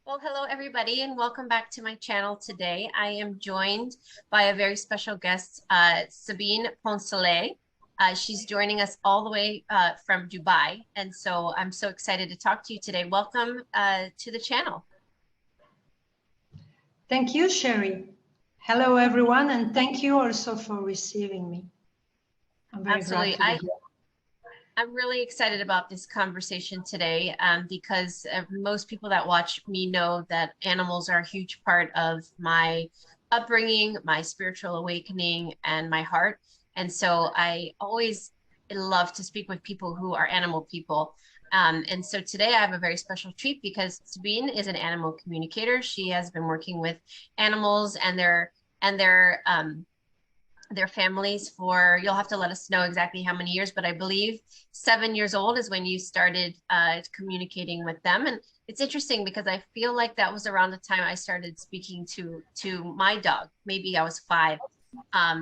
Well, hello everybody, and welcome back to my channel today. I am joined by a very special guest, Sabine Poncelet. She's joining us all the way from Dubai, and so I'm so excited to talk to you today. Welcome to the channel. Thank you, Sherri. Hello, everyone, and thank you also for receiving me. I'm very glad to be here. I'm really excited about this conversation today because most people that watch me know that animals are a huge part of my upbringing, my spiritual awakening, and my heart. And so I always love to speak with people who are animal people. And so today I have a very special treat because Sabine is an animal communicator. She has been working with animals and their families for, you'll have to let us know exactly how many years, but I believe 7 years old is when you started communicating with them. And it's interesting because I feel like that was around the time I started speaking to my dog. Maybe I was 5,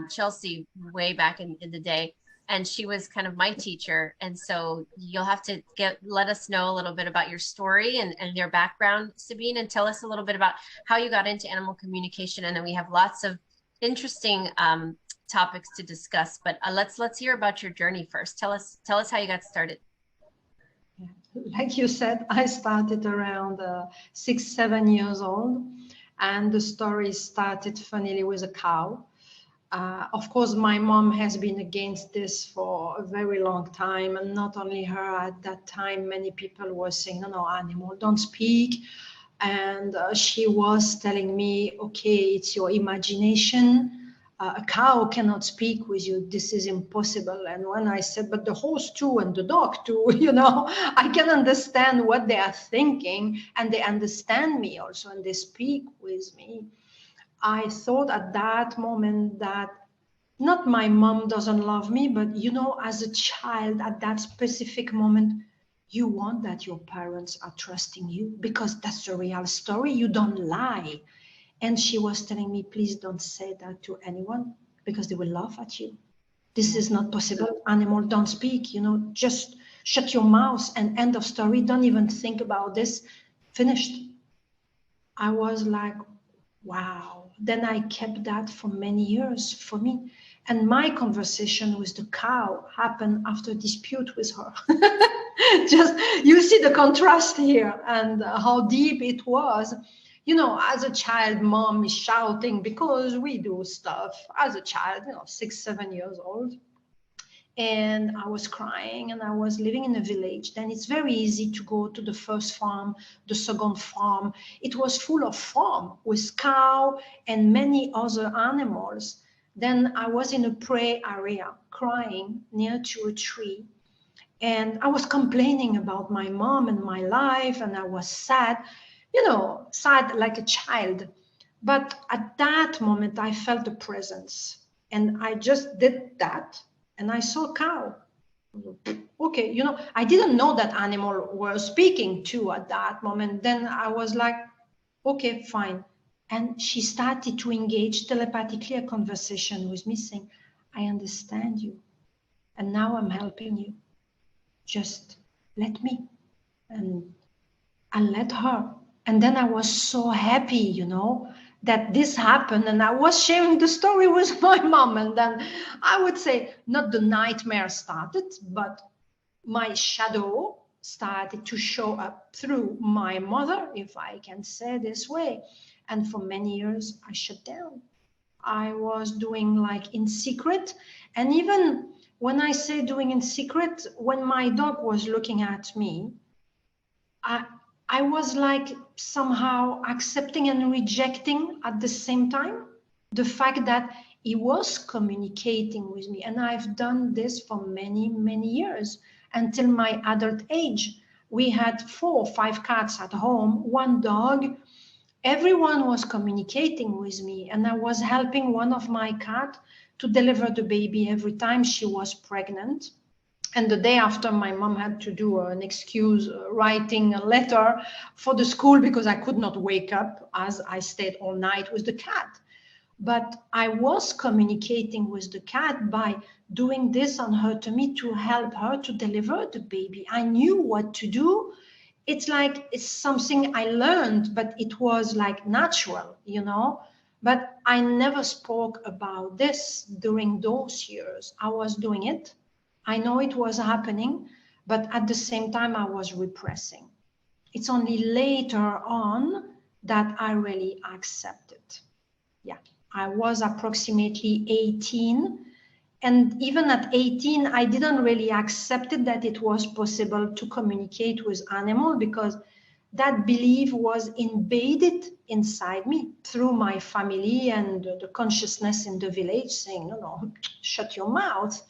Chelsea, way back in the day. And she was kind of my teacher. And so you'll have to let us know a little bit about your story and your background, Sabine, and tell us a little bit about how you got into animal communication. And then we have lots of interesting topics to discuss, but let's hear about your journey first. Tell us how you got started. Like you said, I started around 6-7 years old, and the story started funnily with a cow. Of course, my mom has been against this for a very long time, and not only her. At that time, many people were saying, no, animal don't speak. And she was telling me, okay, it's your imagination. A cow cannot speak with you. This is impossible. And when I said, but the horse too, and the dog too, I can understand what they are thinking, and they understand me also, and they speak with me. I thought at that moment that not my mom doesn't love me, but as a child at that specific moment, you want that your parents are trusting you because that's the real story. You don't lie. And she was telling me, please don't say that to anyone because they will laugh at you. This is not possible. Animal don't speak, just shut your mouth and end of story. Don't even think about this. Finished. I was like, wow. Then I kept that for many years for me. And my conversation with the cow happened after a dispute with her. Just, you see the contrast here and how deep it was. As a child, mom is shouting because we do stuff as a child, 6-7 years old. And I was crying, and I was living in a village. Then it's very easy to go to the first farm, the second farm. It was full of farm with cow and many other animals. Then I was in a prey area crying near to a tree. And I was complaining about my mom and my life, and I was sad, sad like a child. But at that moment, I felt a presence, and I just did that, and I saw a cow. Okay, I didn't know that animal were speaking too at that moment. Then I was like, okay, fine. And she started to engage telepathically a conversation with me, saying, I understand you, and now I'm helping you. Just let me. And I let her. And then I was so happy, that this happened. And I was sharing the story with my mom. And then I would say, not the nightmare started, but my shadow started to show up through my mother, if I can say this way. And for many years, I shut down. I was doing like in secret. And even when I say doing in secret, when my dog was looking at me, I was like somehow accepting and rejecting at the same time the fact that he was communicating with me. And I've done this for many, many years until my adult age. We had 4 or 5 cats at home, 1 dog. Everyone was communicating with me, and I was helping one of my cats to deliver the baby every time she was pregnant. And the day after, my mom had to do an excuse, writing a letter for the school because I could not wake up as I stayed all night with the cat. But I was communicating with the cat by doing this on her tummy to help her to deliver the baby. I knew what to do. it's like it's something I learned, but it was like natural, you know. But I never spoke about this during those years. I was doing it. I know it was happening, but at the same time, I was repressing. It's only later on that I really accepted. Yeah, I was approximately 18. And even at 18, I didn't really accept it that it was possible to communicate with animals, because that belief was embedded inside me through my family and the consciousness in the village saying, no, no, shut your mouth.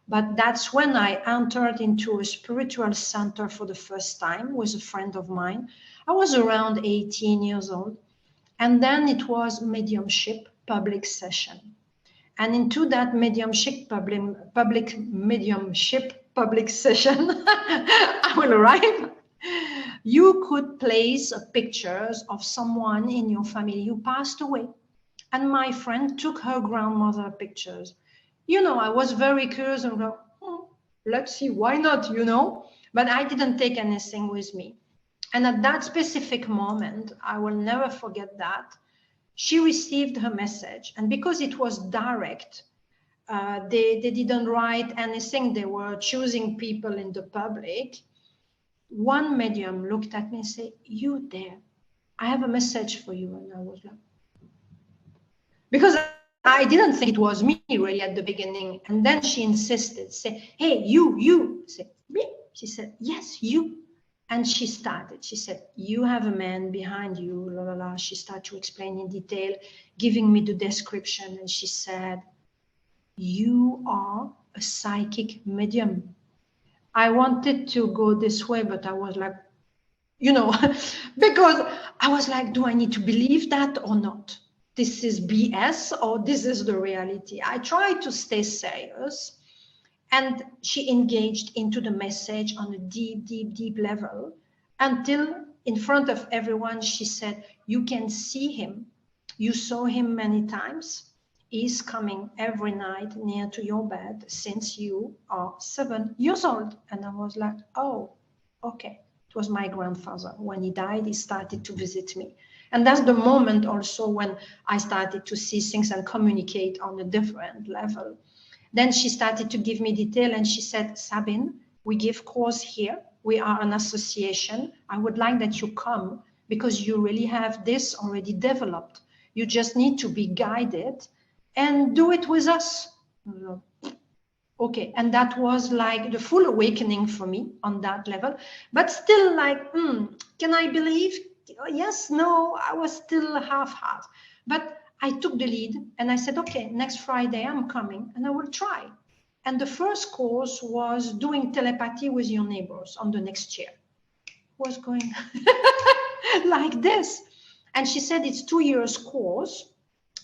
But that's when I entered into a spiritual center for the first time with a friend of mine. I was around 18 years old. And then it was mediumship public session. And into that mediumship public mediumship public session, I will arrive. You could place pictures of someone in your family who passed away. And my friend took her grandmother pictures. You know, I was very curious and go, oh, let's see, why not, you know? But I didn't take anything with me. And at that specific moment, I will never forget that, she received her message. And because it was direct, they didn't write anything. They were choosing people in the public. One medium looked at me and said, you there, I have a message for you. And I was like, because I didn't think it was me really at the beginning. And then she insisted, say, hey, you. Say, me? She said, yes, you. And she started. She said, you have a man behind you, la la la. She started to explain in detail, giving me the description. And she said, you are a psychic medium. I wanted to go this way, but I was like, you know, because I was like, do I need to believe that or not? This is BS or this is the reality? I tried to stay serious. And she engaged into the message on a deep, deep, deep level until in front of everyone, she said, you can see him. You saw him many times. He's coming every night near to your bed since you are 7 years old. And I was like, oh, okay. It was my grandfather. When he died, he started to visit me. And that's the moment also when I started to see things and communicate on a different level. Then she started to give me detail and she said, Sabine, we give course here. We are an association. I would like that you come because you really have this already developed. You just need to be guided and do it with us. Okay, and that was like the full awakening for me on that level. But still like, can I believe? Yes, no, I was still half-heart. But I took the lead and I said, okay, next Friday I'm coming and I will try. And the first course was doing telepathy with your neighbors on the next chair. Was going like this. And she said it's 2 years course.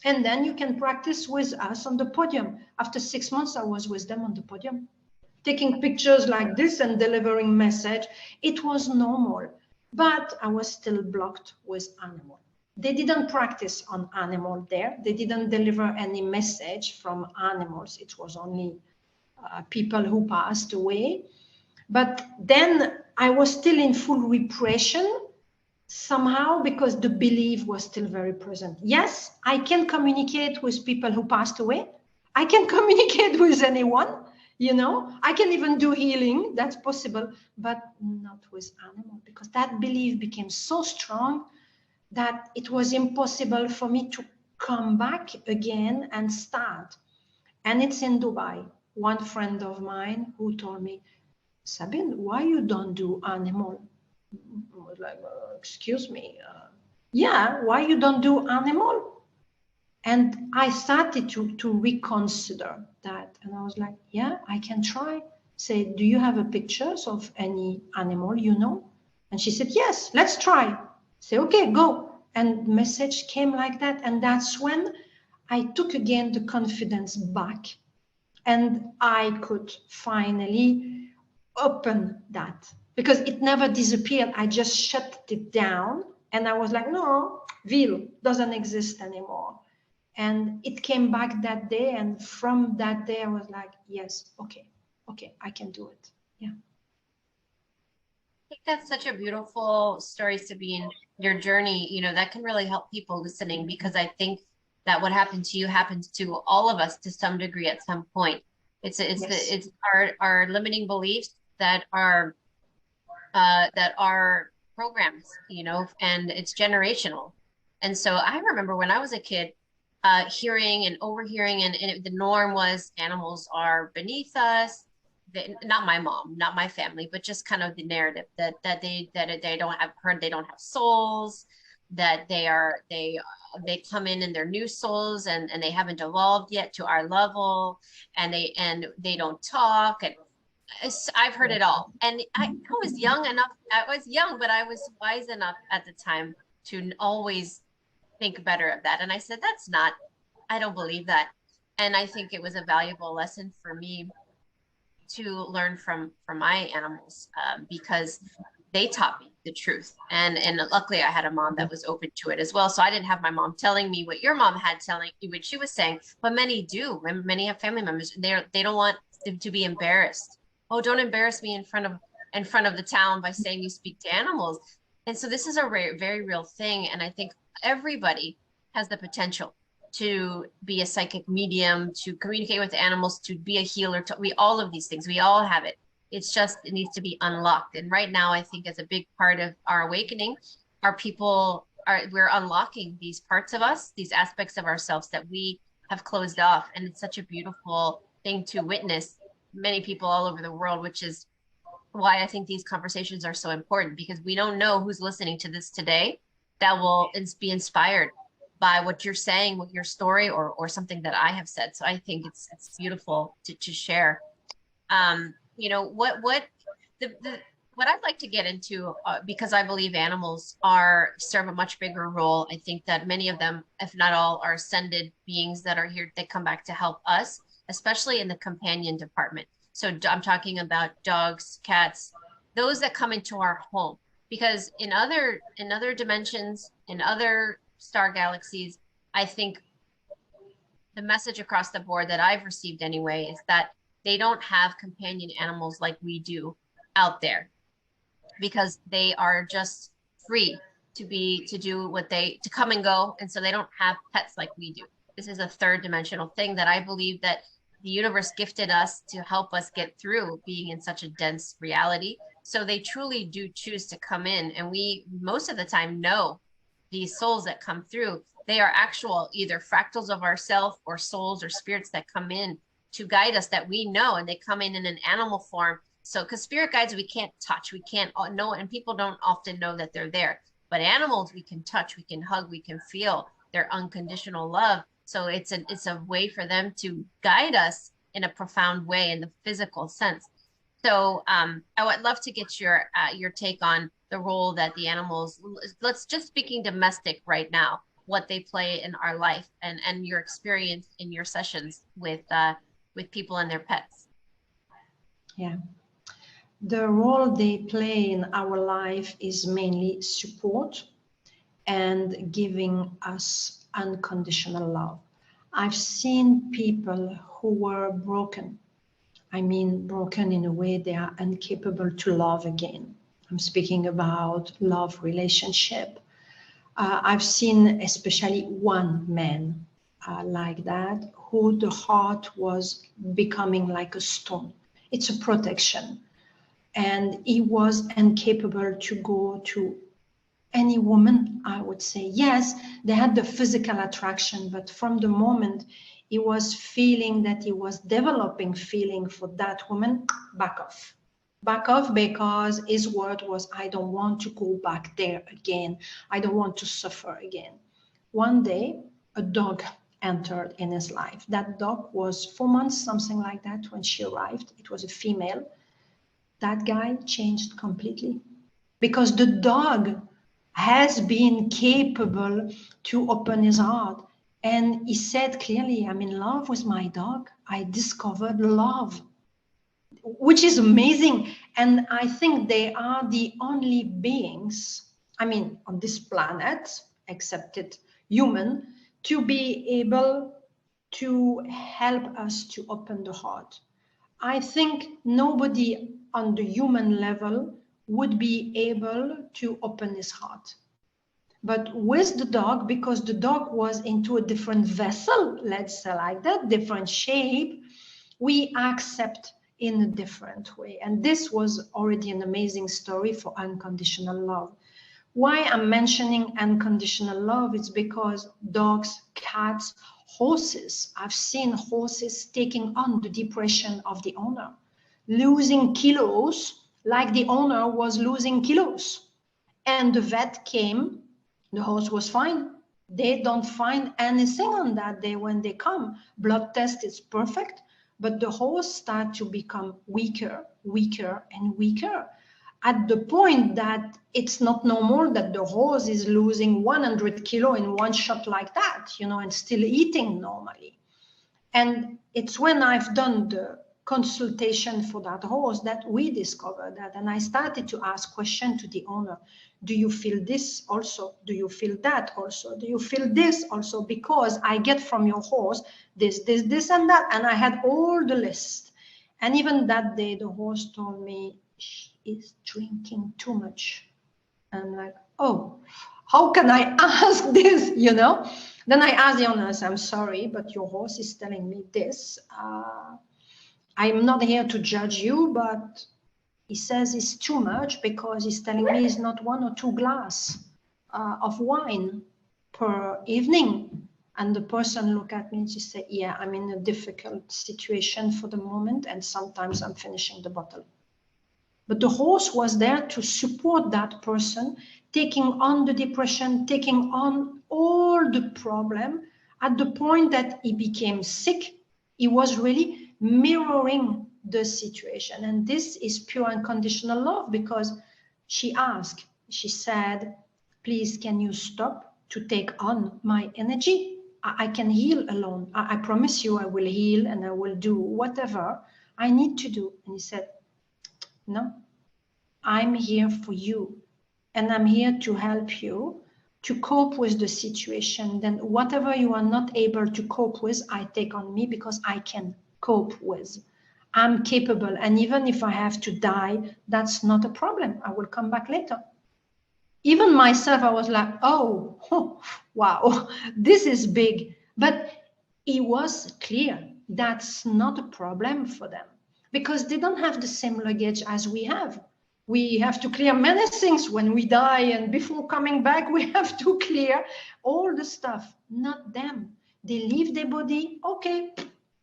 And then you can practice with us on the podium. After 6 months, I was with them on the podium, taking pictures like this and delivering message. It was normal, but I was still blocked with animal. They didn't practice on animal there. They didn't deliver any message from animals. It was only people who passed away. But then I was still in full repression somehow because the belief was still very present. Yes, I can communicate with people who passed away. I can communicate with anyone, you know. I can even do healing. That's possible, but not with animals because that belief became so strong that it was impossible for me to come back again and start. And it's in Dubai. One friend of mine who told me, Sabine, why you don't do animal? I was like, excuse me. Yeah, why you don't do animal? And I started to reconsider that. And I was like, yeah, I can try. Say, do you have a pictures of any animal you know? And she said, yes, let's try. Say, okay, go. And the message came like that. And that's when I took again the confidence back. And I could finally open that because it never disappeared. I just shut it down. And I was like, no, Ville doesn't exist anymore. And it came back that day. And from that day, I was like, yes, okay, I can do it. Yeah. think that's such a beautiful story, Sabine. Your journey, that can really help people listening because I think that what happened to you happens to all of us to some degree at some point. Yes. It's our limiting beliefs that are programs, and it's generational. And so I remember when I was a kid, hearing and overhearing, and the norm was animals are beneath us. Not my mom, not my family, but just kind of the narrative that they don't have heard, they don't have souls, that they come in their new souls and they haven't evolved yet to our level, and they don't talk, and I've heard it all. And I was young enough, I was young, but I was wise enough at the time to always think better of that. And I said, I don't believe that. And I think it was a valuable lesson for me to learn from my animals, because they taught me the truth. And luckily I had a mom that was open to it as well. So I didn't have my mom telling me what your mom had telling you what she was saying, but many do. And many have family members. They don't want them to be embarrassed. Oh, don't embarrass me in front of the town by saying you speak to animals. And so this is a very real thing. And I think everybody has the potential to be a psychic medium, to communicate with animals, to be a healer, all of these things, we all have it. It needs to be unlocked. And right now, I think as a big part of our awakening, we're unlocking these parts of us, these aspects of ourselves that we have closed off. And it's such a beautiful thing to witness many people all over the world, which is why I think these conversations are so important, because we don't know who's listening to this today that will be inspired by what you're saying, with your story, or something that I have said. So I think it's beautiful to share. What the what I'd like to get into, because I believe animals serve a much bigger role. I think that many of them, if not all, are ascended beings that are here, that come back to help us, especially in the companion department. So I'm talking about dogs, cats, those that come into our home, because in other dimensions, in other star galaxies, I think the message across the board that I've received anyway is that they don't have companion animals like we do out there, because they are just free to come and go, and so they don't have pets like we do. This is a third dimensional thing that I believe that the universe gifted us to help us get through being in such a dense reality. So they truly do choose to come in, and we most of the time know these souls that come through, they are actual either fractals of ourself or souls or spirits that come in to guide us, that we know, and they come in an animal form. So, because spirit guides we can't touch, we can't know, and people don't often know that they're there. But animals we can touch, we can hug, we can feel their unconditional love. So it's a way for them to guide us in a profound way in the physical sense. So I would love to get your take on the role that the animals, let's just speaking domestic right now, what they play in our life, and your experience in your sessions with people and their pets. Yeah. The role they play in our life is mainly support and giving us unconditional love. I've seen people who were broken. I mean, broken in a way they are incapable to love again. I'm speaking about love relationship. I've seen especially one man like that, who the heart was becoming like a stone. It's a protection. And he was incapable to go to any woman, I would say. Yes, they had the physical attraction, but from the moment he was feeling that he was developing feeling for that woman, back off. Back off, because his word was, I don't want to go back there again. I don't want to suffer again. One day, a dog entered in his life. That dog was 4 months, something like that, when she arrived. It was a female. That guy changed completely, because the dog has been capable to open his heart. And he said clearly, I'm in love with my dog. I discovered love, which is amazing. And I think they are the only beings, I mean, on this planet, excepted human, to be able to help us to open the heart. I think nobody on the human level would be able to open his heart. But with the dog, because the dog was into a different vessel, let's say like that, different shape, we accept in a different way. And this was already an amazing story for unconditional love. Why I'm mentioning unconditional love is because dogs, cats, horses, I've seen horses taking on the depression of the owner, losing kilos like the owner was losing kilos. And the vet came, the horse was fine. They don't find anything on that day when they come. Blood test is perfect, but the horse starts to become weaker, weaker, and weaker, at the point that it's not normal that the horse is losing 100 kilo in one shot like that, you know, and still eating normally. And it's when I've done the consultation for that horse that we discovered that. And I started to ask questions to the owner. Do you feel this also? Do you feel that also? Do you feel this also? Because I get from your horse this, and that. And I had all the list. And even that day, the horse told me, she is drinking too much. And I'm like, oh, how can I ask this, you know? Then I asked the owner, I'm sorry, but your horse is telling me this. I'm not here to judge you, but he says it's too much because he's telling me it's not 1 or 2 glasses of wine per evening. And the person looked at me and she said, yeah, I'm in a difficult situation for the moment, and sometimes I'm finishing the bottle. But the horse was there to support that person, taking on the depression, taking on all the problem. At the point that he became sick, he was really mirroring the situation. And this is pure unconditional love, because she asked, she said, please, can you stop to take on my energy? I can heal alone. I promise you I will heal and I will do whatever I need to do. And he said, no, I'm here for you, and I'm here to help you to cope with the situation. Then whatever you are not able to cope with, I take on me, because I can cope with. I'm capable, and even if I have to die, that's not a problem. I will come back later. Even myself, I was like, oh, wow, this is big. But it was clear that's not a problem for them, because they don't have the same luggage as we have. We have to clear many things when we die, and before coming back, we have to clear all the stuff. Not them. They leave their body. Okay,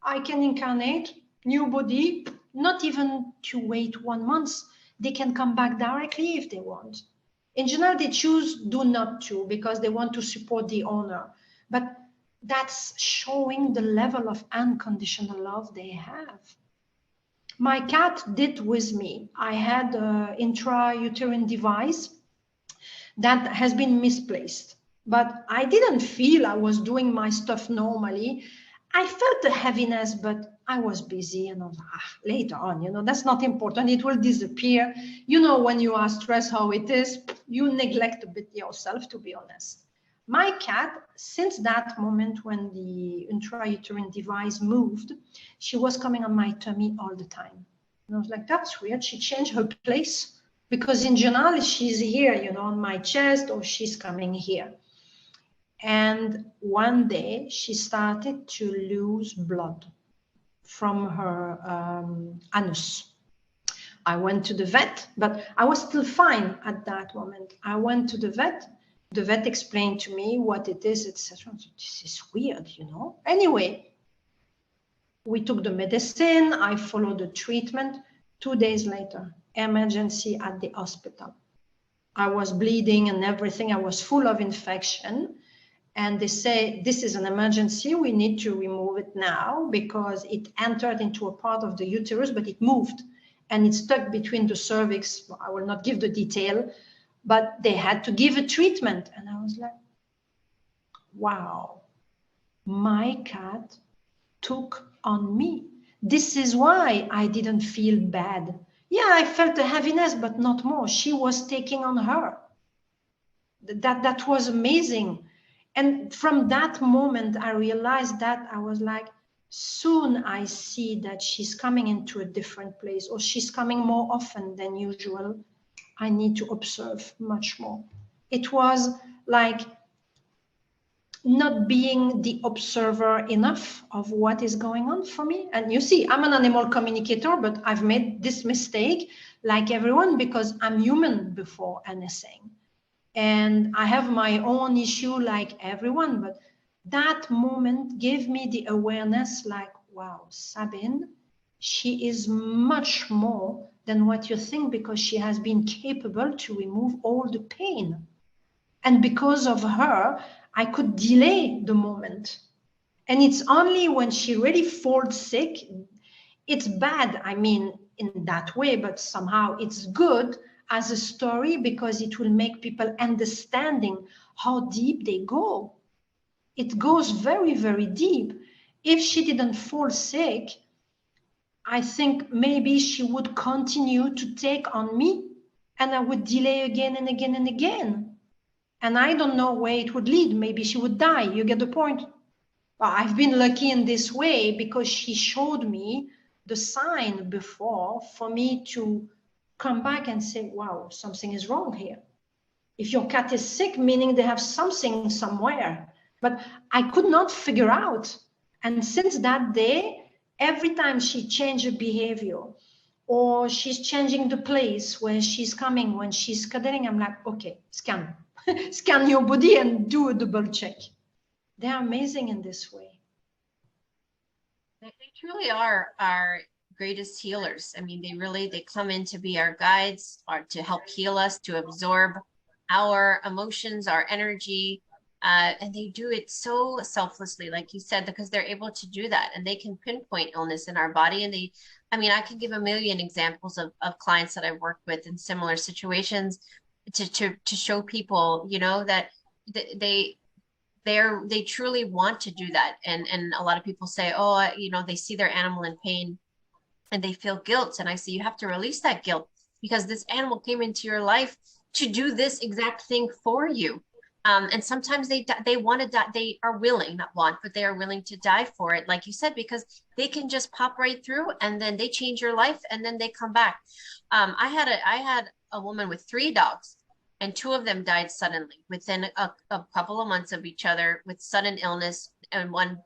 I can incarnate, new body, not even to wait 1 month. They can come back directly if they want. In general, they choose do not to, because they want to support the owner. But that's showing the level of unconditional love they have. My cat did with me. I had an intrauterine device that has been misplaced, but I didn't feel I was doing my stuff normally. I felt a heaviness, but I was busy, and I was later on, you know, that's not important. It will disappear. You know, when you are stressed, how it is, you neglect a bit yourself, to be honest. My cat, since that moment when the intrauterine device moved, she was coming on my tummy all the time. And I was like, that's weird. She changed her place, because in general, she's here, you know, on my chest, or she's coming here. And one day she started to lose blood from her anus. I went to the vet, but I was still fine at that moment. I went to the vet. The vet explained to me what it is, etc. This is weird, you know. Anyway, we took the medicine. I followed the treatment. 2 days later, emergency at the hospital. I was bleeding and everything. I was full of infection. And they say, this is an emergency. We need to remove it now, because it entered into a part of the uterus, but it moved. And it's stuck between the cervix. I will not give the detail, but they had to give a treatment. And I was like, wow, my cat took on me. This is why I didn't feel bad. Yeah, I felt a heaviness, but not more. She was taking on her. That was amazing. And from that moment, I realized that I was like, soon I see that she's coming into a different place, or she's coming more often than usual. I need to observe much more. It was like not being the observer enough of what is going on for me. And you see, I'm an animal communicator, but I've made this mistake like everyone because I'm human before anything. And I have my own issue like everyone, but that moment gave me the awareness like, wow, Sabine, she is much more than what you think because she has been capable to remove all the pain. And because of her, I could delay the moment. And it's only when she really falls sick, it's bad, I mean, in that way, but somehow it's good as a story because it will make people understanding how deep they go. It goes very, very deep. If she didn't fall sick, I think maybe she would continue to take on me and I would delay again and again and again. And I don't know where it would lead. Maybe she would die. You get the point? Well, I've been lucky in this way because she showed me the sign before for me to come back and say, wow, something is wrong here. If your cat is sick, meaning they have something somewhere. But I could not figure out. And since that day, every time she changed her behavior or she's changing the place where she's coming, when she's cuddling, I'm like, okay, scan. Scan your body and do a double check. They're amazing in this way. They truly are our greatest healers. I mean, they come in to be our guides or to help heal us, to absorb our emotions, our energy. And they do it so selflessly, like you said, because they're able to do that and they can pinpoint illness in our body. And I mean, I can give a million examples of clients that I've worked with in similar situations to show people, you know, that they they truly want to do that. And a lot of people say, oh, you know, they see their animal in pain and they feel guilt. And I say, you have to release that guilt because this animal came into your life to do this exact thing for you. And sometimes they want to die. They are willing, not want, but they are willing to die for it, like you said, because they can just pop right through and then they change your life and then they come back. I had a woman with 3 dogs and 2 of them died suddenly within a couple of months of each other with sudden illness. And one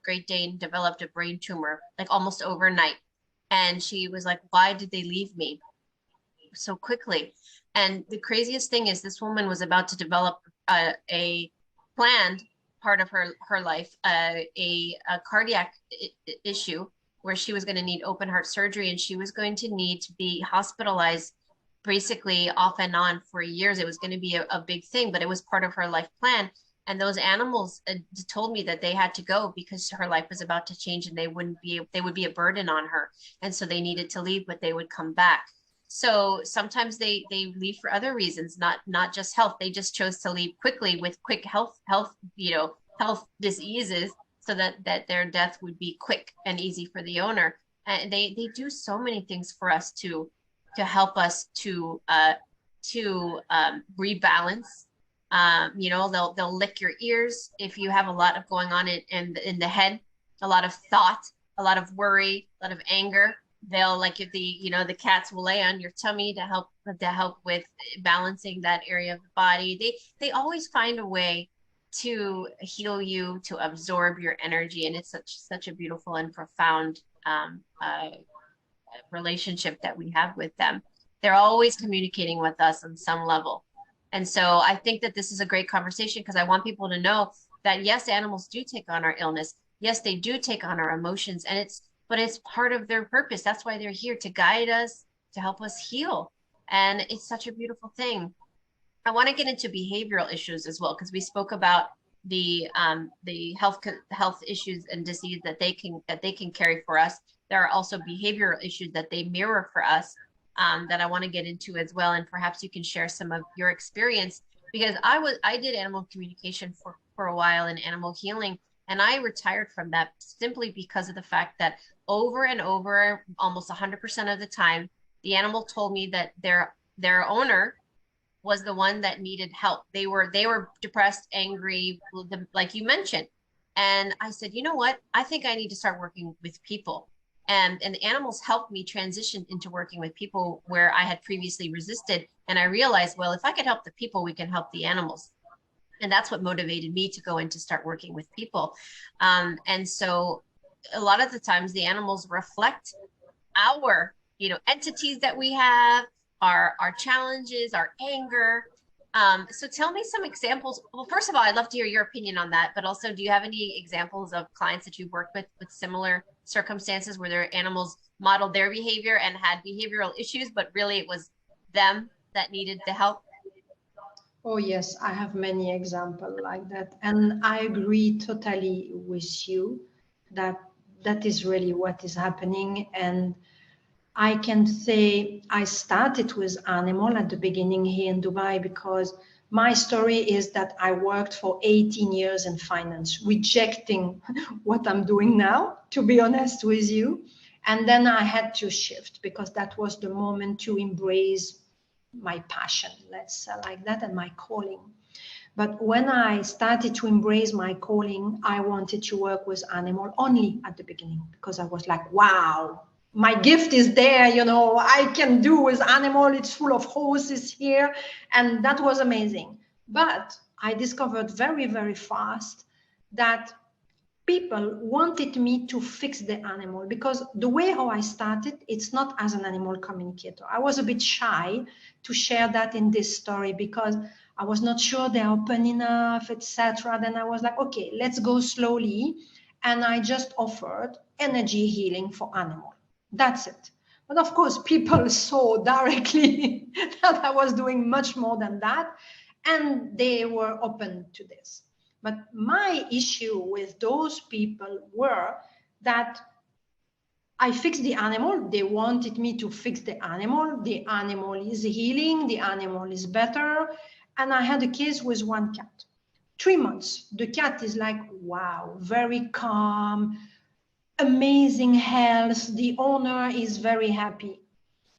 Great Dane developed a brain tumor like almost overnight. And she was like, why did they leave me so quickly? And the craziest thing is this woman was about to develop a planned part of her life, a cardiac issue where she was going to need open heart surgery and she was going to need to be hospitalized basically off and on for years. It was going to be a big thing, but it was part of her life plan. And those animals told me that they had to go because her life was about to change and they would be a burden on her. And so they needed to leave, but they would come back. So sometimes they leave for other reasons, not just health. They just chose to leave quickly with quick health, health diseases so that their death would be quick and easy for the owner. And they do so many things for us to help us to rebalance. They'll lick your ears if you have a lot of going on in the head, a lot of thought, a lot of worry, a lot of anger. They'll like if the cats will lay on your tummy to help with balancing that area of the body. They always find a way to heal you, to absorb your energy, and it's such a beautiful and profound relationship that we have with them. They're always communicating with us on some level. And so I think that this is a great conversation because I want people to know that yes, animals do take on our illness. Yes, they do take on our emotions, but it's part of their purpose. That's why they're here to guide us, to help us heal. And it's such a beautiful thing. I want to get into behavioral issues as well because we spoke about the health issues and disease that they can carry for us. There are also behavioral issues that they mirror for us that I want to get into as well. And perhaps you can share some of your experience because I did animal communication for a while in animal healing, and I retired from that simply because of the fact that over and over, almost 100% of the time, the animal told me that their owner was the one that needed help. They were depressed, angry, like you mentioned. And I said, you know what? I think I need to start working with people. And the animals helped me transition into working with people where I had previously resisted. And I realized, well, if I could help the people, we can help the animals. And that's what motivated me to go in to start working with people. And so a lot of the times the animals reflect our, entities that we have, our challenges, our anger. So tell me some examples. Well, first of all, I'd love to hear your opinion on that, but also, do you have any examples of clients that you've worked with similar circumstances where their animals modeled their behavior and had behavioral issues, but really it was them that needed the help? Oh, yes, I have many examples like that. And I agree totally with you that that is really what is happening. And I can say I started with animal at the beginning here in Dubai because my story is that I worked for 18 years in finance, rejecting what I'm doing now, to be honest with you. And then I had to shift because that was the moment to embrace my passion, let's say like that, and my calling. But when I started to embrace my calling, I wanted to work with animal only at the beginning because I was like, wow, my gift is there, I can do with animal. It's full of horses here. And that was amazing. But I discovered very, very fast that people wanted me to fix the animal because the way how I started, it's not as an animal communicator. I was a bit shy to share that in this story because I was not sure they're open enough, etc. Then I was like, okay, let's go slowly. And I just offered energy healing for animal. That's it. But of course, people saw directly that I was doing much more than that. And they were open to this. But my issue with those people were that I fixed the animal. They wanted me to fix the animal. The animal is healing. The animal is better. And I had a case with one cat. 3 months. The cat is like, wow, very calm, amazing health. The owner is very happy.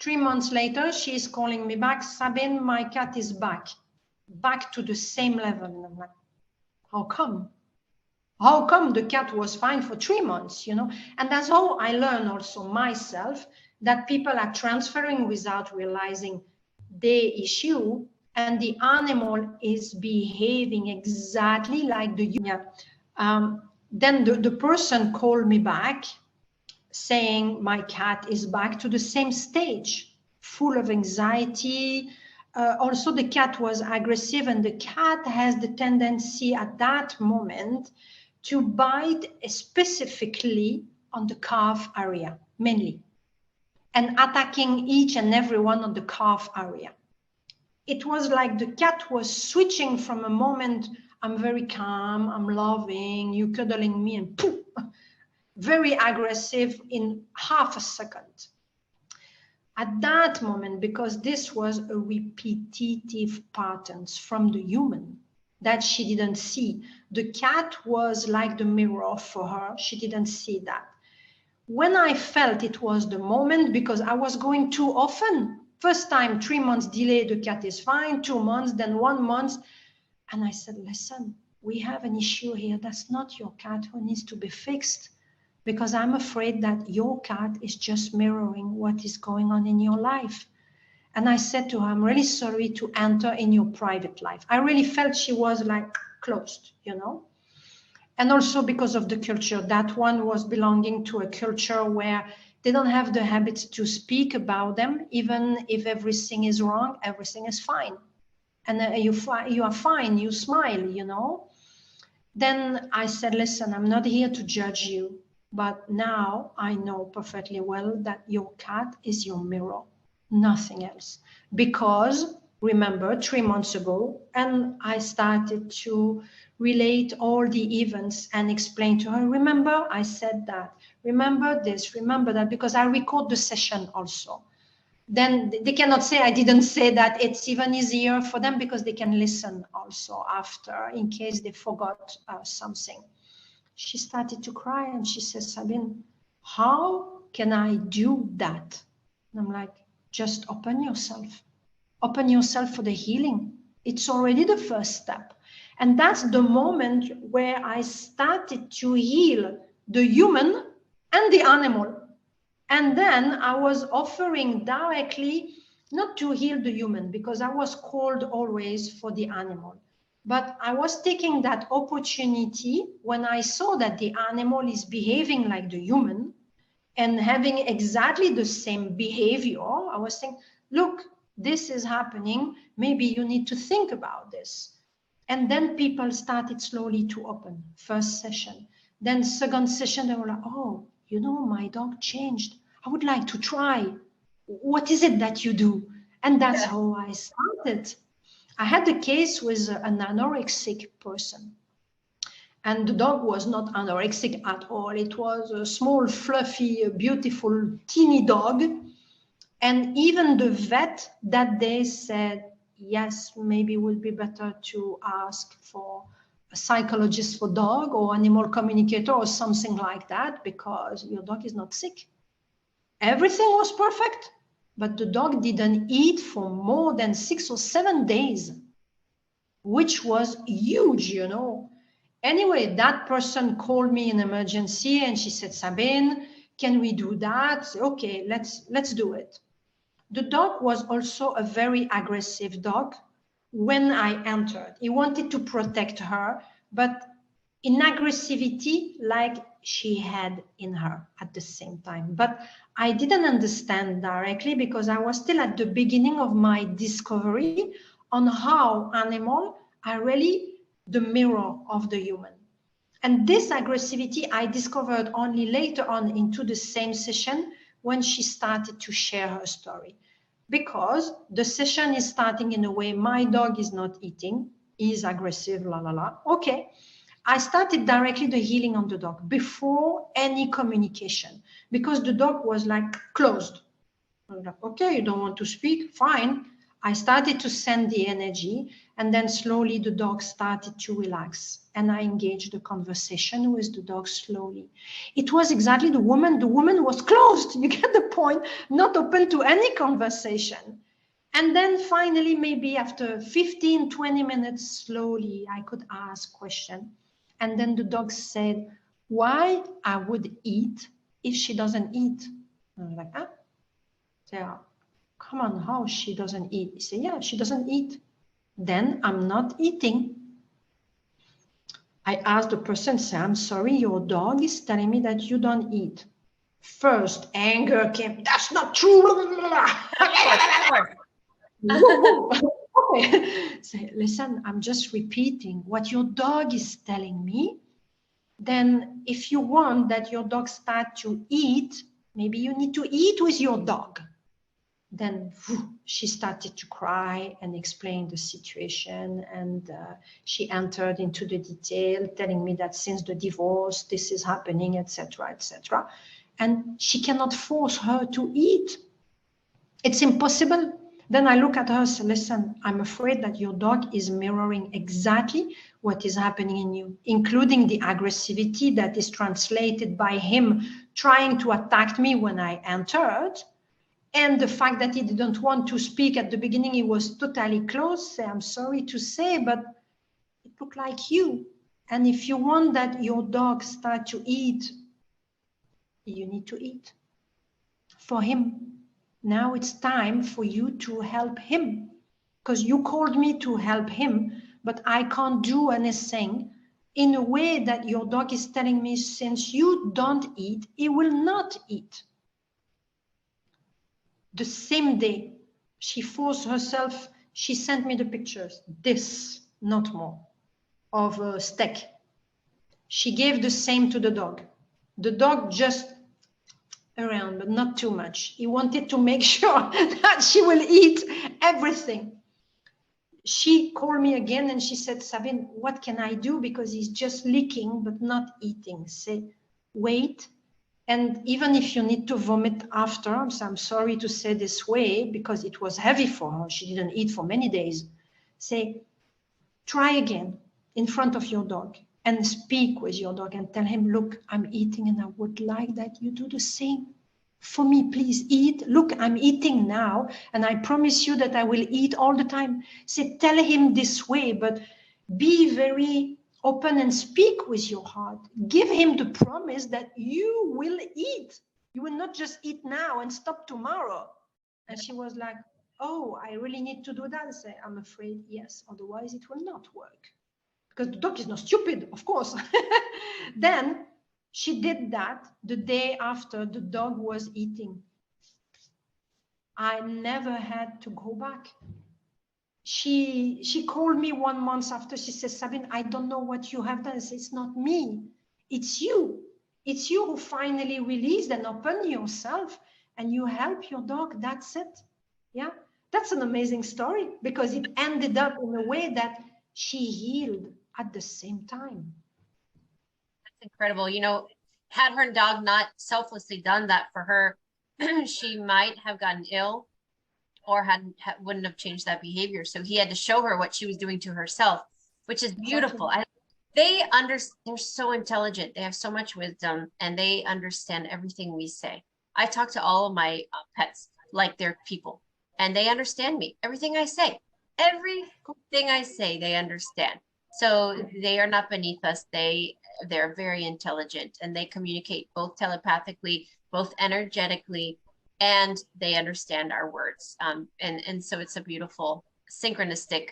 3 months later, she is calling me back. Sabine, my cat is back to the same level. And I'm like, how come? How come the cat was fine for 3 months, And that's how I learned also myself that people are transferring without realizing the issue, and the animal is behaving exactly like the human. Then the person called me back saying my cat is back to the same stage, full of anxiety. Also, the cat was aggressive, and the cat has the tendency at that moment to bite specifically on the calf area, mainly, and attacking each and every one on the calf area. It was like the cat was switching from a moment, I'm very calm, I'm loving, you cuddling me, and poof, very aggressive in half a second. At that moment, because this was a repetitive patterns from the human that she didn't see. The cat was like the mirror for her. She didn't see that. When I felt it was the moment, because I was going too often, first time 3 months delay, the cat is fine, 2 months, then 1 month. And I said, listen, we have an issue here. That's not your cat who needs to be fixed, because I'm afraid that your cat is just mirroring what is going on in your life. And I said to her, I'm really sorry to enter in your private life. I really felt she was like closed, And also because of the culture, that one was belonging to a culture where they don't have the habit to speak about them. Even if everything is wrong, everything is fine. And you are fine, you smile, Then I said, listen, I'm not here to judge you. But now I know perfectly well that your cat is your mirror, nothing else. Because remember 3 months ago, and I started to relate all the events and explain to her, remember I said that, remember this, remember that, because I record the session also. Then they cannot say I didn't say that. It's even easier for them because they can listen also after in case they forgot something. She started to cry and she says, Sabine, how can I do that? And I'm like, just open yourself. Open yourself for the healing. It's already the first step. And that's the moment where I started to heal the human and the animal. And then I was offering directly, not to heal the human, because I was called always for the animal. But I was taking that opportunity when I saw that the animal is behaving like the human and having exactly the same behavior. I was saying, look, this is happening. Maybe you need to think about this. And then people started slowly to open. First session. Then second session, they were like, oh, you know, my dog changed. I would like to try. What is it that you do? And that's Yeah. how I started. I had a case with an anorexic person. And the dog was not anorexic at all. It was a small, fluffy, beautiful, teeny dog. And even the vet that day said, yes, maybe it would be better to ask for a psychologist for dog or animal communicator or something like that, because your dog is not sick. Everything was perfect, but the dog didn't eat for more than 6 or 7 days, which was huge, you know. Anyway, that person called me in emergency and she said, Sabine, can we do that? Okay, let's do it. The dog was also a very aggressive dog when I entered. He wanted to protect her, but in aggressivity like she had in her at the same time. But I didn't understand directly because I was still at the beginning of my discovery on how animals are really the mirror of the human. And this aggressivity I discovered only later on into the same session when she started to share her story. Because the session is starting in a way, my dog is not eating, he's aggressive, la la la. Okay. I started directly the healing on the dog before any communication because the dog was like closed. I was like, okay, you don't want to speak? Fine. I started to send the energy and then slowly the dog started to relax and I engaged the conversation with the dog slowly. It was exactly the woman was closed. You get the point, not open to any conversation. And then finally, maybe after 15, 20 minutes, slowly, I could ask question. And then the dog said, why I would eat if she doesn't eat? I was like, ah, yeah, come on, how she doesn't eat? He said, yeah, she doesn't eat. Then I'm not eating. I asked the person, say, I'm sorry, your dog is telling me that you don't eat. First, anger came, that's not true. Of course. Okay. Say, listen, I'm just repeating what your dog is telling me. Then if you want that your dog start to eat, maybe you need to eat with your dog. Then she started to cry and explain the situation. And she entered into the detail, telling me that since the divorce, this is happening, etc., etc. And she cannot force her to eat. It's impossible. Then I look at her and say, listen, I'm afraid that your dog is mirroring exactly what is happening in you, including the aggressivity that is translated by him trying to attack me when I entered. And the fact that he didn't want to speak at the beginning, he was totally closed. I'm sorry to say, but it looked like you. And if you want that your dog start to eat, you need to eat for him. Now it's time for you to help him because you called me to help him, but I can't do anything in a way that your dog is telling me since you don't eat, he will not eat. The same day, she forced herself, she sent me the pictures, this, not more, of a steak. She gave the same to the dog. The dog just around, but not too much. He wanted to make sure that she will eat everything. She called me again and she said, Sabine, what can I do? Because he's just licking, but not eating. Say, wait. And even if you need to vomit after, so I'm sorry to say this way, because it was heavy for her. She didn't eat for many days. Say, try again in front of your dog and speak with your dog and tell him, look, I'm eating and I would like that you do the same. For me, please eat. Look, I'm eating now and I promise you that I will eat all the time. Say, tell him this way, but be very open and speak with your heart. Give him the promise that you will eat. You will not just eat now and stop tomorrow. And she was like, oh, I really need to do that. I say, I'm afraid, yes, otherwise it will not work. Because the dog is not stupid, of course. Then she did that the day after the dog was eating. I never had to go back. She called me 1 month after. She says, Sabine, I don't know what you have done. I said, it's not me, it's you. It's you who finally released and opened yourself and you help your dog. That's it. Yeah, that's an amazing story because it ended up in a way that she healed at the same time. That's incredible. You know, had her dog not selflessly done that for her, she might have gotten ill or wouldn't have changed that behavior. So he had to show her what she was doing to herself, which is beautiful. They're so intelligent. They have so much wisdom and they understand everything we say. I talk to all of my pets like they're people and they understand me. Everything I say, they understand. So they are not beneath us. They're very intelligent and they communicate both telepathically, both energetically, and they understand our words. And so it's a beautiful synchronistic,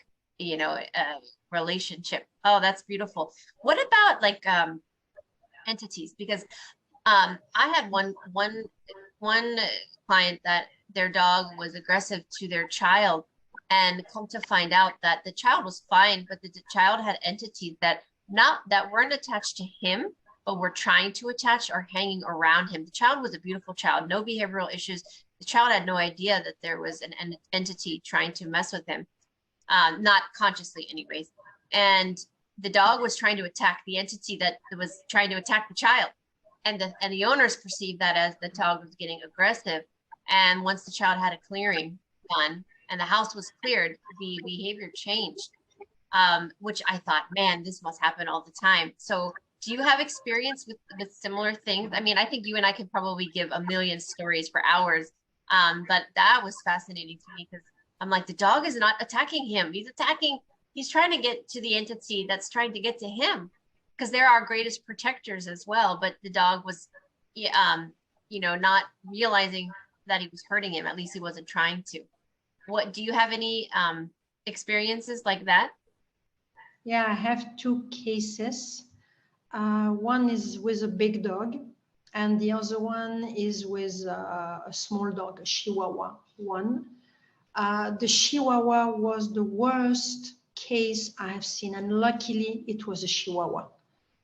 relationship. Oh, that's beautiful. What about like entities? Because I had one client that their dog was aggressive to their child, and come to find out that the child was fine, but the child had entities that weren't attached to him, but were trying to attach or hanging around him. The child was a beautiful child, no behavioral issues. The child had no idea that there was an entity trying to mess with him, not consciously anyways. And the dog was trying to attack the entity that was trying to attack the child. And the owners perceived that as the dog was getting aggressive. And once the child had a clearing done and the house was cleared, the behavior changed, which I thought, man, this must happen all the time. So do you have experience with similar things? I mean, I think you and I could probably give a million stories for hours, but that was fascinating to me because I'm like, the dog is not attacking him. He's trying to get to the entity that's trying to get to him, because they're our greatest protectors as well. But the dog was, not realizing that he was hurting him. At least he wasn't trying to. What do you have any experiences like that? Yeah, I have 2 cases. One is with a big dog, and the other one is with a small dog, a Chihuahua one. The Chihuahua was the worst case I have seen, and luckily it was a Chihuahua.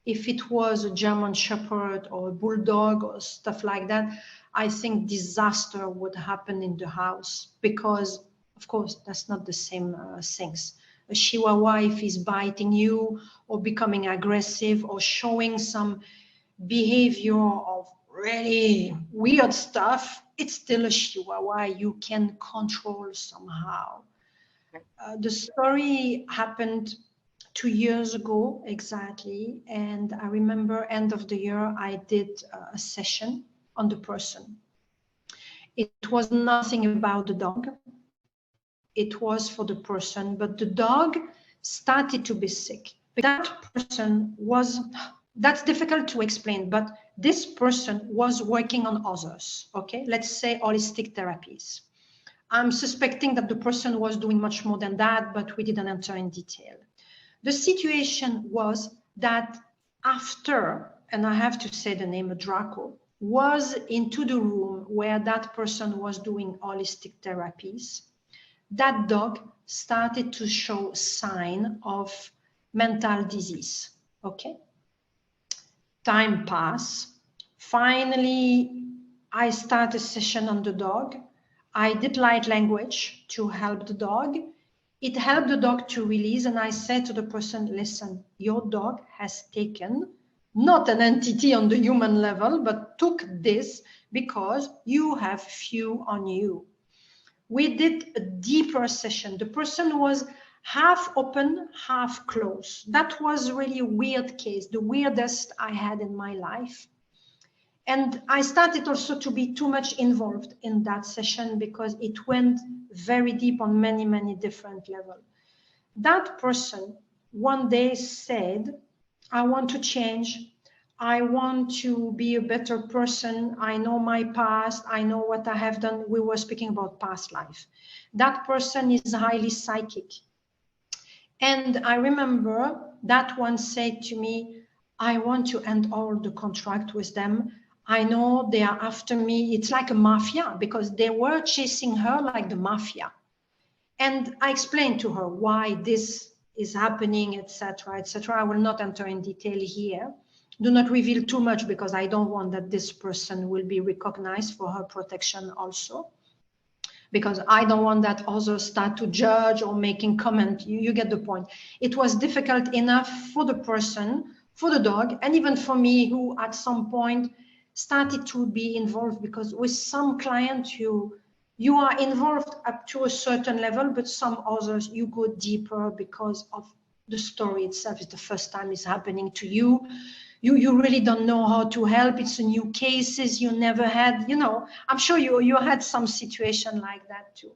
If it was a German Shepherd or a Bulldog or stuff like that, I think disaster would happen in the house because, of course, that's not the same things. A Chihuahua, if he's biting you or becoming aggressive or showing some behavior of really weird stuff, it's still a Chihuahua. You can control somehow. The story happened 2 years ago exactly, and I remember end of the year I did a session on the person. It was nothing about the dog. It was for the person, but the dog started to be sick. That person was, that's difficult to explain, but this person was working on others, okay? Let's say holistic therapies. I'm suspecting that the person was doing much more than that, but we didn't enter in detail. The situation was that after, and I have to say the name, Draco, was into the room where that person was doing holistic therapies, that dog started to show sign of mental disease, okay? Time passed. Finally, I started a session on the dog. I did light language to help the dog. It helped the dog to release, and I said to the person, listen, your dog has taken not an entity on the human level, but took this because you have few on you. We did a deeper session. The person was half open, half closed. That was really a weird case, the weirdest I had in my life. And I started also to be too much involved in that session because it went very deep on many, many different levels. That person one day said, I want to change. I want to be a better person. I know my past. I know what I have done. We were speaking about past life. That person is highly psychic. And I remember that one said to me, I want to end all the contract with them. I know they are after me. It's like a mafia because they were chasing her like the mafia. And I explained to her why this is happening, etc., etc. I will not enter in detail here. Do not reveal too much because I don't want that this person will be recognized for her protection also. Because I don't want that others start to judge or making comment. You get the point. It was difficult enough for the person, for the dog, and even for me, who at some point started to be involved, because with some clients you are involved up to a certain level, but some others you go deeper because of the story itself. It's the first time it's happening to you. You really don't know how to help. It's a new cases you never had. You know, I'm sure you had some situation like that too.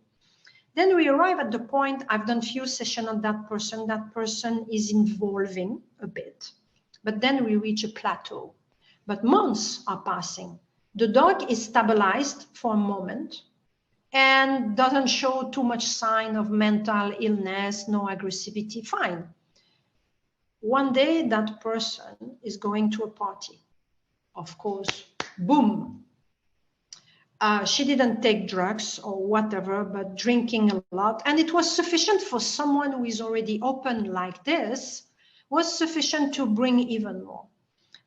Then we arrive at the point, I've done few sessions on that person. That person is evolving a bit, but then we reach a plateau. But months are passing. The dog is stabilized for a moment and doesn't show too much sign of mental illness, no aggressivity, fine. One day that person is going to a party. Of course, boom. She didn't take drugs or whatever, but drinking a lot. And it was sufficient for someone who is already open like this, was sufficient to bring even more.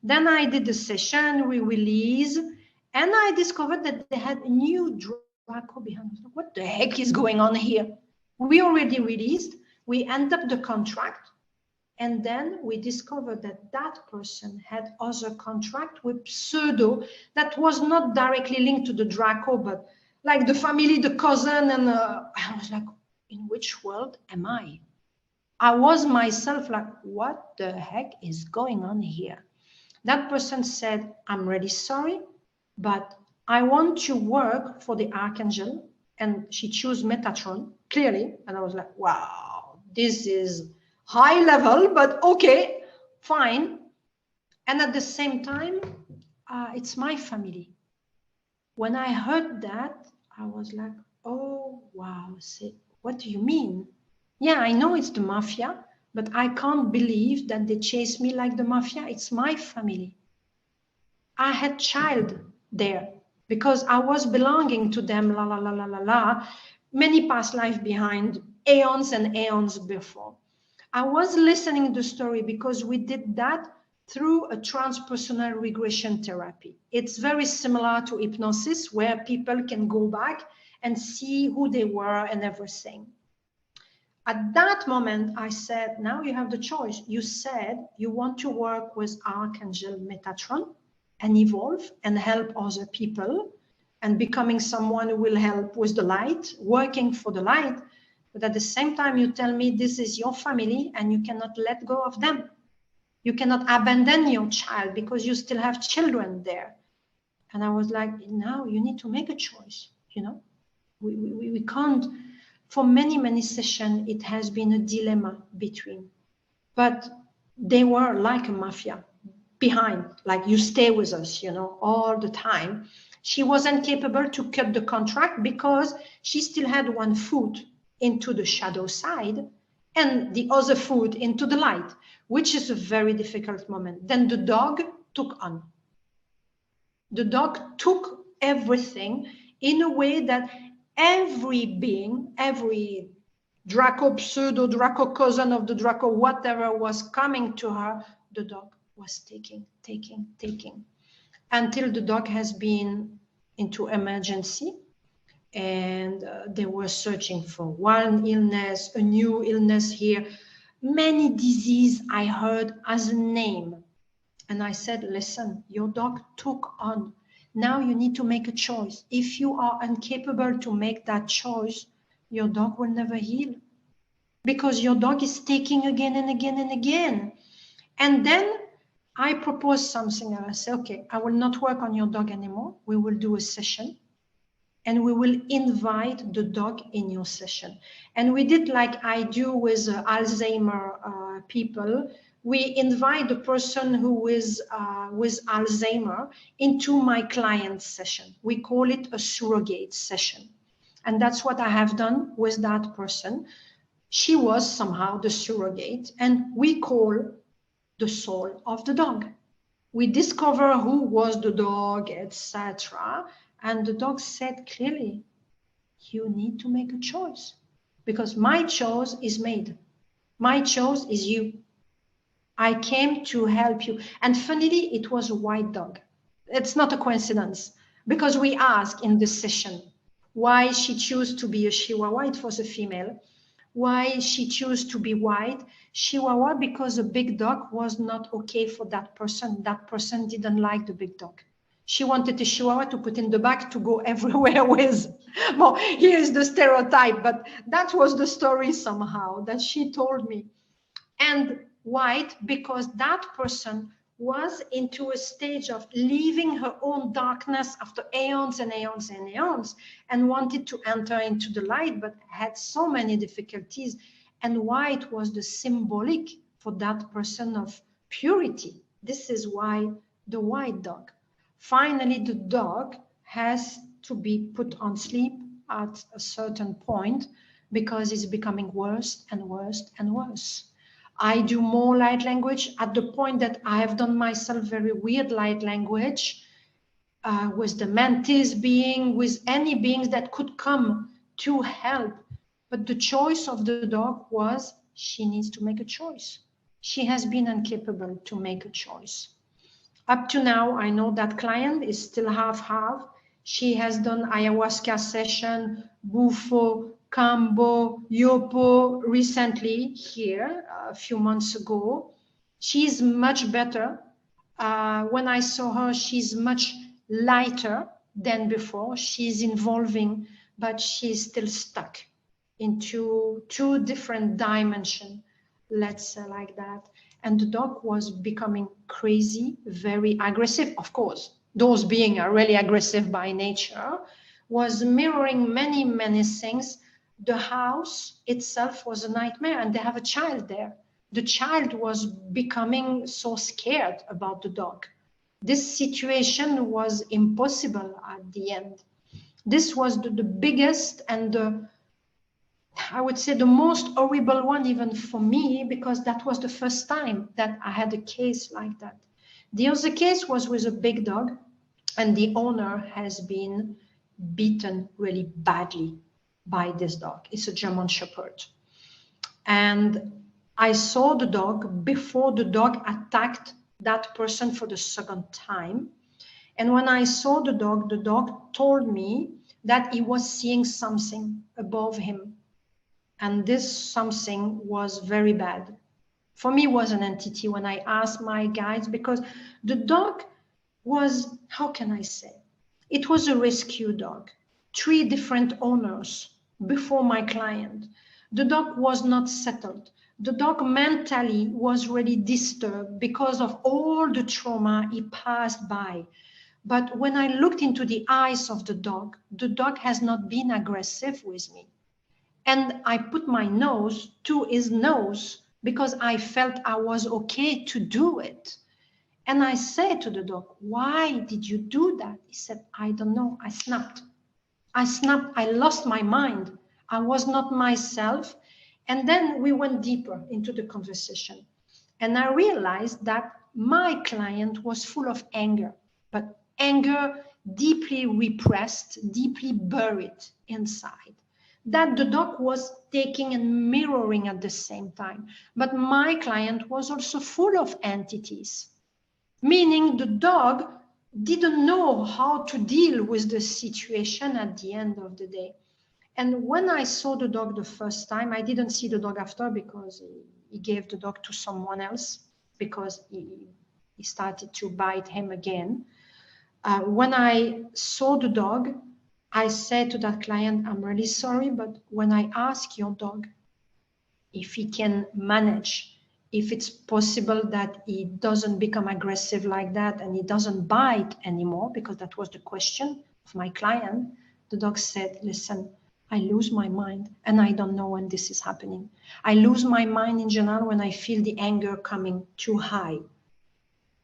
Then I did the session, we release, and I discovered that they had a new Draco behind us. What the heck is going on here? We already released, we end up the contract, and then we discovered that that person had other contract with pseudo that was not directly linked to the Draco, but like the family, the cousin, and I was like, in which world am I? I was myself like, what the heck is going on here? That person said, I'm really sorry, but I want to work for the Archangel. And she chose Metatron, clearly. And I was like, wow, this is high level, but okay, fine. And at the same time, it's my family. When I heard that, I was like, oh, wow, what do you mean? Yeah, I know it's the mafia, but I can't believe that they chase me like the mafia. It's my family. I had child there because I was belonging to them, la, la, la, la, la, la, many past life behind, aeons and aeons before. I was listening to the story because we did that through a transpersonal regression therapy. It's very similar to hypnosis, where people can go back and see who they were and everything. At that moment, I said, now you have the choice. You said you want to work with Archangel Metatron and evolve and help other people and becoming someone who will help with the light, working for the light. But at the same time, you tell me this is your family and you cannot let go of them. You cannot abandon your child because you still have children there. And I was like, now you need to make a choice. You know, we can't. For many, many sessions, it has been a dilemma between. But they were like a mafia behind, like you stay with us, you know, all the time. She wasn't capable to cut the contract because she still had one foot into the shadow side and the other foot into the light, which is a very difficult moment. Then the dog took on. The dog took everything in a way that every being, every Draco, pseudo Draco, cousin of the Draco, whatever was coming to her, the dog was taking, until the dog has been into emergency. And they were searching for one illness, a new illness here, many disease I heard as a name. And I said, listen, your dog took on. Now you need to make a choice. If you are incapable to make that choice, your dog will never heal because your dog is taking again and again and again. And then I proposed something. I said, okay, I will not work on your dog anymore. We will do a session and we will invite the dog in your session. And we did like I do with Alzheimer people. we invite the person who is with Alzheimer into my client session. We call it a surrogate session. And that's what I have done with that person. She was somehow the surrogate, and we call the soul of the dog. We discover who was the dog, etc. And the dog said clearly, you need to make a choice, because my choice is made. My choice is you. I came to help you. And funnily, it was a white dog. It's not a coincidence, because we asked in this session why she chose to be a Chihuahua. It was a female. Why she chose to be white Chihuahua? Because a big dog was not okay for that person. That person didn't like the big dog. She wanted a Chihuahua to put in the back to go everywhere with. Well, here's the stereotype, but that was the story somehow that she told me. And white, because that person was into a stage of leaving her own darkness after aeons and aeons and aeons, and wanted to enter into the light, but had so many difficulties. And white was the symbolic for that person of purity. This is why the white dog. Finally, the dog has to be put on sleep at a certain point, because it's becoming worse and worse and worse. I do more light language at the point that I have done myself very weird light language with the mantis being, with any beings that could come to help. But the choice of the dog was, she needs to make a choice. She has been incapable to make a choice. Up to now, I know that client is still half-half. She has done ayahuasca session, bufo, kambo, yopo recently here a few months ago. She's much better. When I saw her, she's much lighter than before. She's evolving, but she's still stuck into two different dimensions, let's say like that. And the dog was becoming crazy, very aggressive. Of course, those beings are really aggressive by nature, was mirroring many, many things. The house itself was a nightmare, and they have a child there. The child was becoming so scared about the dog. This situation was impossible at the end. This was the biggest and I would say the most horrible one, even for me, because that was the first time that I had a case like that. The other case was with a big dog, and the owner has been beaten really badly by this dog. It's a German Shepherd. And I saw the dog before the dog attacked that person for the second time. And when I saw the dog told me that he was seeing something above him. And this something was very bad. For me, it was an entity when I asked my guides, because the dog was, how can I say? It was a rescue dog, 3 different owners before my client. The dog was not settled. The dog mentally was really disturbed because of all the trauma he passed by. But when I looked into the eyes of the dog has not been aggressive with me. And I put my nose to his nose because I felt I was okay to do it. And I said to the dog, why did you do that? He said, I don't know. I snapped. I lost my mind. I was not myself. And then we went deeper into the conversation. And I realized that my client was full of anger, but anger deeply repressed, deeply buried inside, that the dog was taking and mirroring at the same time. But my client was also full of entities, meaning the dog didn't know how to deal with the situation at the end of the day. And when I saw the dog the first time, I didn't see the dog after, because he gave the dog to someone else, because he started to bite him again. When I saw the dog, I said to that client, I'm really sorry, but when I ask your dog if he can manage, if it's possible that he doesn't become aggressive like that and he doesn't bite anymore, because that was the question of my client, the dog said, listen, I lose my mind, and I don't know when this is happening. I lose my mind in general when I feel the anger coming too high.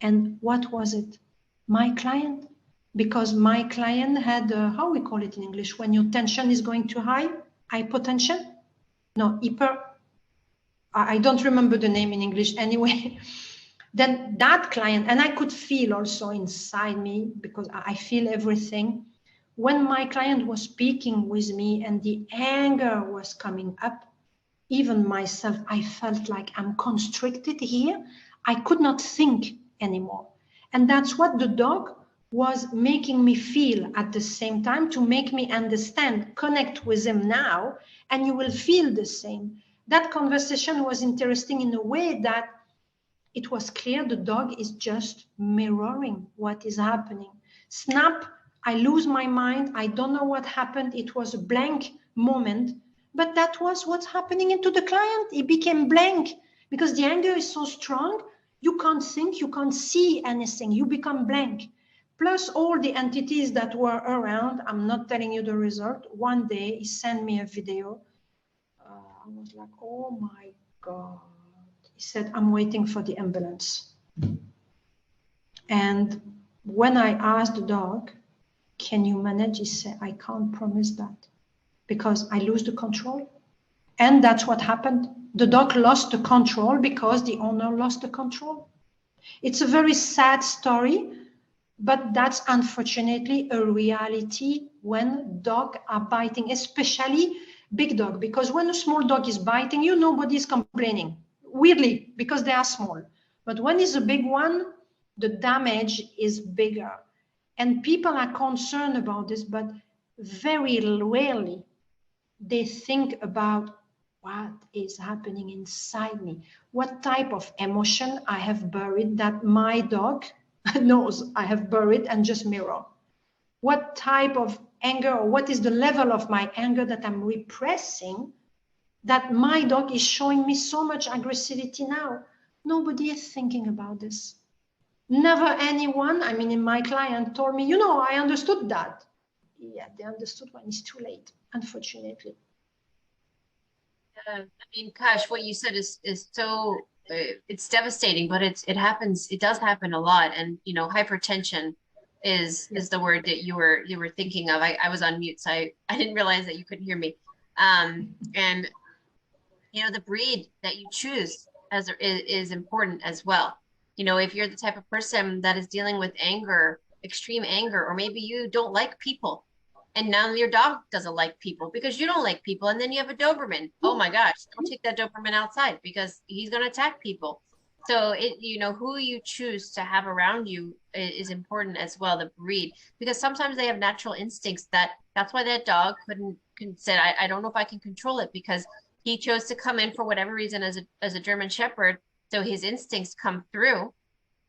And what was it? My client? Because my client had, how we call it in English, when your tension is going too high? Hypotension? No, hyper. I don't remember the name in English anyway. Then that client, and I could feel also inside me, because I feel everything. When my client was speaking with me and the anger was coming up, even myself, I felt like I'm constricted here. I could not think anymore. And that's what the dog was making me feel at the same time, to make me understand, connect with him now, and you will feel the same. That conversation was interesting in a way that it was clear the dog is just mirroring what is happening. Snap, I lose my mind. I don't know what happened. It was a blank moment, but that was what's happening into the client. He became blank because the anger is so strong. You can't think, you can't see anything. You become blank. Plus all the entities that were around. I'm not telling you the result. One day he sent me a video. I was like, oh my God. He said, I'm waiting for the ambulance. And when I asked the dog, can you manage? He said, I can't promise that because I lose the control. And that's what happened. The dog lost the control because the owner lost the control. It's a very sad story, but that's unfortunately a reality when dogs are biting, especially big dog, because when a small dog is biting you, nobody's complaining, weirdly, because they are small. But when it's a big one, the damage is bigger. And people are concerned about this, but very rarely they think about what is happening inside me, what type of emotion I have buried that my dog knows I have buried and just mirror. What type of anger, or what is the level of my anger that I'm repressing, that my dog is showing me so much aggressivity now. Nobody is thinking about this. Never anyone, I mean, in my client told me, you know, I understood that. Yeah, they understood when it's too late, unfortunately. I mean, gosh, what you said is so it's devastating, but it happens. It does happen a lot, and you know, hypertension Yeah. is the word that you were thinking of. I was on mute, so I didn't realize that you couldn't hear me. And you know, the breed that you choose is important as well. You know, if you're the type of person that is dealing with anger, extreme anger, or maybe you don't like people, and now your dog doesn't like people because you don't like people, and then you have a Doberman. Oh my gosh, don't take that Doberman outside because he's going to attack people. So you know, who you choose to have around you is important as well, the breed, because sometimes they have natural instincts that's why that dog couldn't said, I don't know if I can control it because he chose to come in for whatever reason as a German Shepherd. So his instincts come through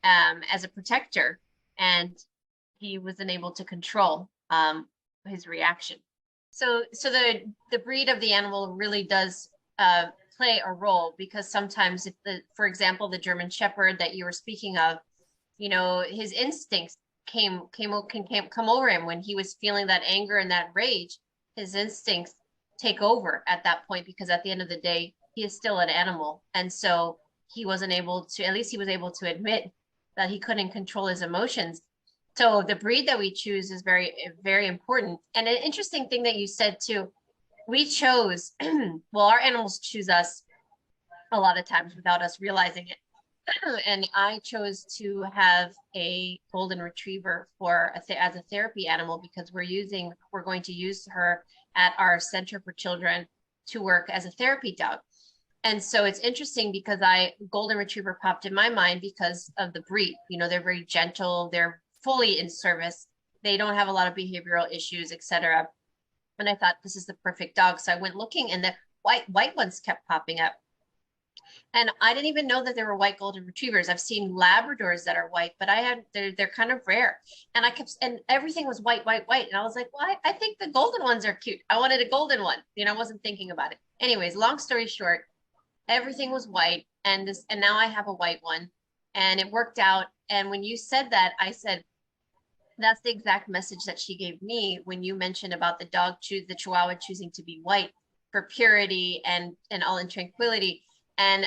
as a protector, and he was unable to control his reaction. So the breed of the animal really does play a role, because sometimes if for example, the German Shepherd that you were speaking of, you know, his instincts came come over him when he was feeling that anger and that rage. His instincts take over at that point, because at the end of the day, he is still an animal, and so he wasn't able to. At least he was able to admit that he couldn't control his emotions. So the breed that we choose is very important. And an interesting thing that you said too, we chose. Well, our animals choose us a lot of times without us realizing it. And I chose to have a golden retriever for as a therapy animal, because we're going to use her at our center for children to work as a therapy dog. And so it's interesting because golden retriever popped in my mind because of the breed. You know, they're very gentle, they're fully in service, they don't have a lot of behavioral issues, etc. And I thought this is the perfect dog. So I went looking, and the white ones kept popping up. And I didn't even know that there were white golden retrievers. I've seen Labradors that are white, but they're kind of rare. And and everything was white, white, white. And I was like, well, I think the golden ones are cute. I wanted a golden one. You know, I wasn't thinking about it. Anyways, long story short, everything was white, and now I have a white one, and it worked out. And when you said that, I said, That's the exact message that she gave me when you mentioned about the Chihuahua choosing to be white for purity and all in tranquility. And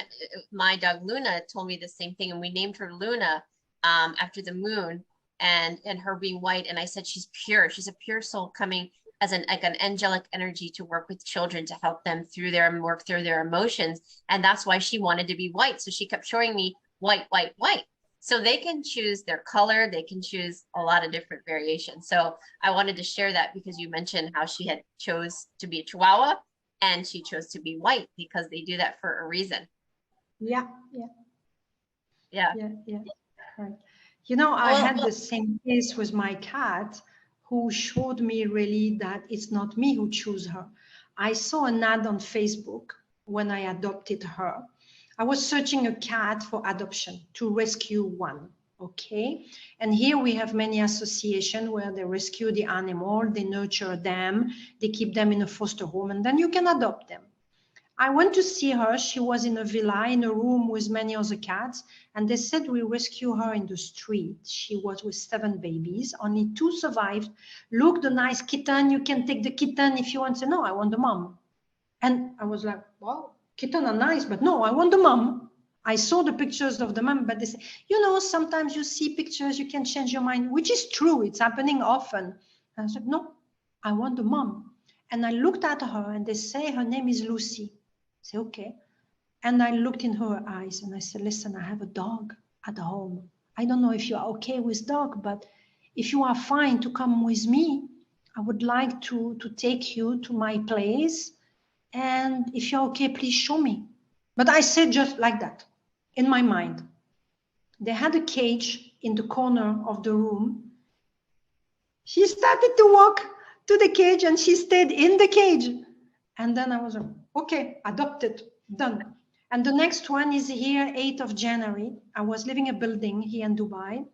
my dog Luna told me the same thing, and we named her Luna after the moon and her being white. And I said she's pure. She's a pure soul coming as an angelic energy to work with children to help them through their work through their emotions. And that's why she wanted to be white. So she kept showing me white, white, white. So they can choose their color, they can choose a lot of different variations. So I wanted to share that because you mentioned how she had chose to be a Chihuahua and she chose to be white because they do that for a reason. Yeah, yeah, Yeah. yeah, yeah. Right. You know, I Well, had the same case with my cat who showed me really that it's not me who choose her. I saw an ad on Facebook when I adopted her. I was searching a cat for adoption to rescue one. Okay. And here we have many associations where they rescue the animal, they nurture them, they keep them in a foster home, and then you can adopt them. I went to see her. She was in a villa in a room with many other cats, and they said we rescue her in the street. She was with 7 babies, only 2 survived. Look, the nice kitten, you can take the kitten if you want. Say, no, I want the mom. And I was like, well, kitten are nice, but no, I want the mom. I saw the pictures of the mom, but they say, you know, sometimes you see pictures, you can change your mind, which is true. It's happening often. And I was like, no, I want the mom. And I looked at her and they say her name is Lucy. I say, okay. And I looked in her eyes and I said, listen, I have a dog at home. I don't know if you are okay with dog, but if you are fine to come with me, I would like to take you to my place. And if you're okay, please show me. But I said just like that in my mind. They had a cage in the corner of the room. She started to walk to the cage and she stayed in the cage. And then I was like, okay, adopted, done. And the next one is here, 8th of January. I was living a building here in Dubai,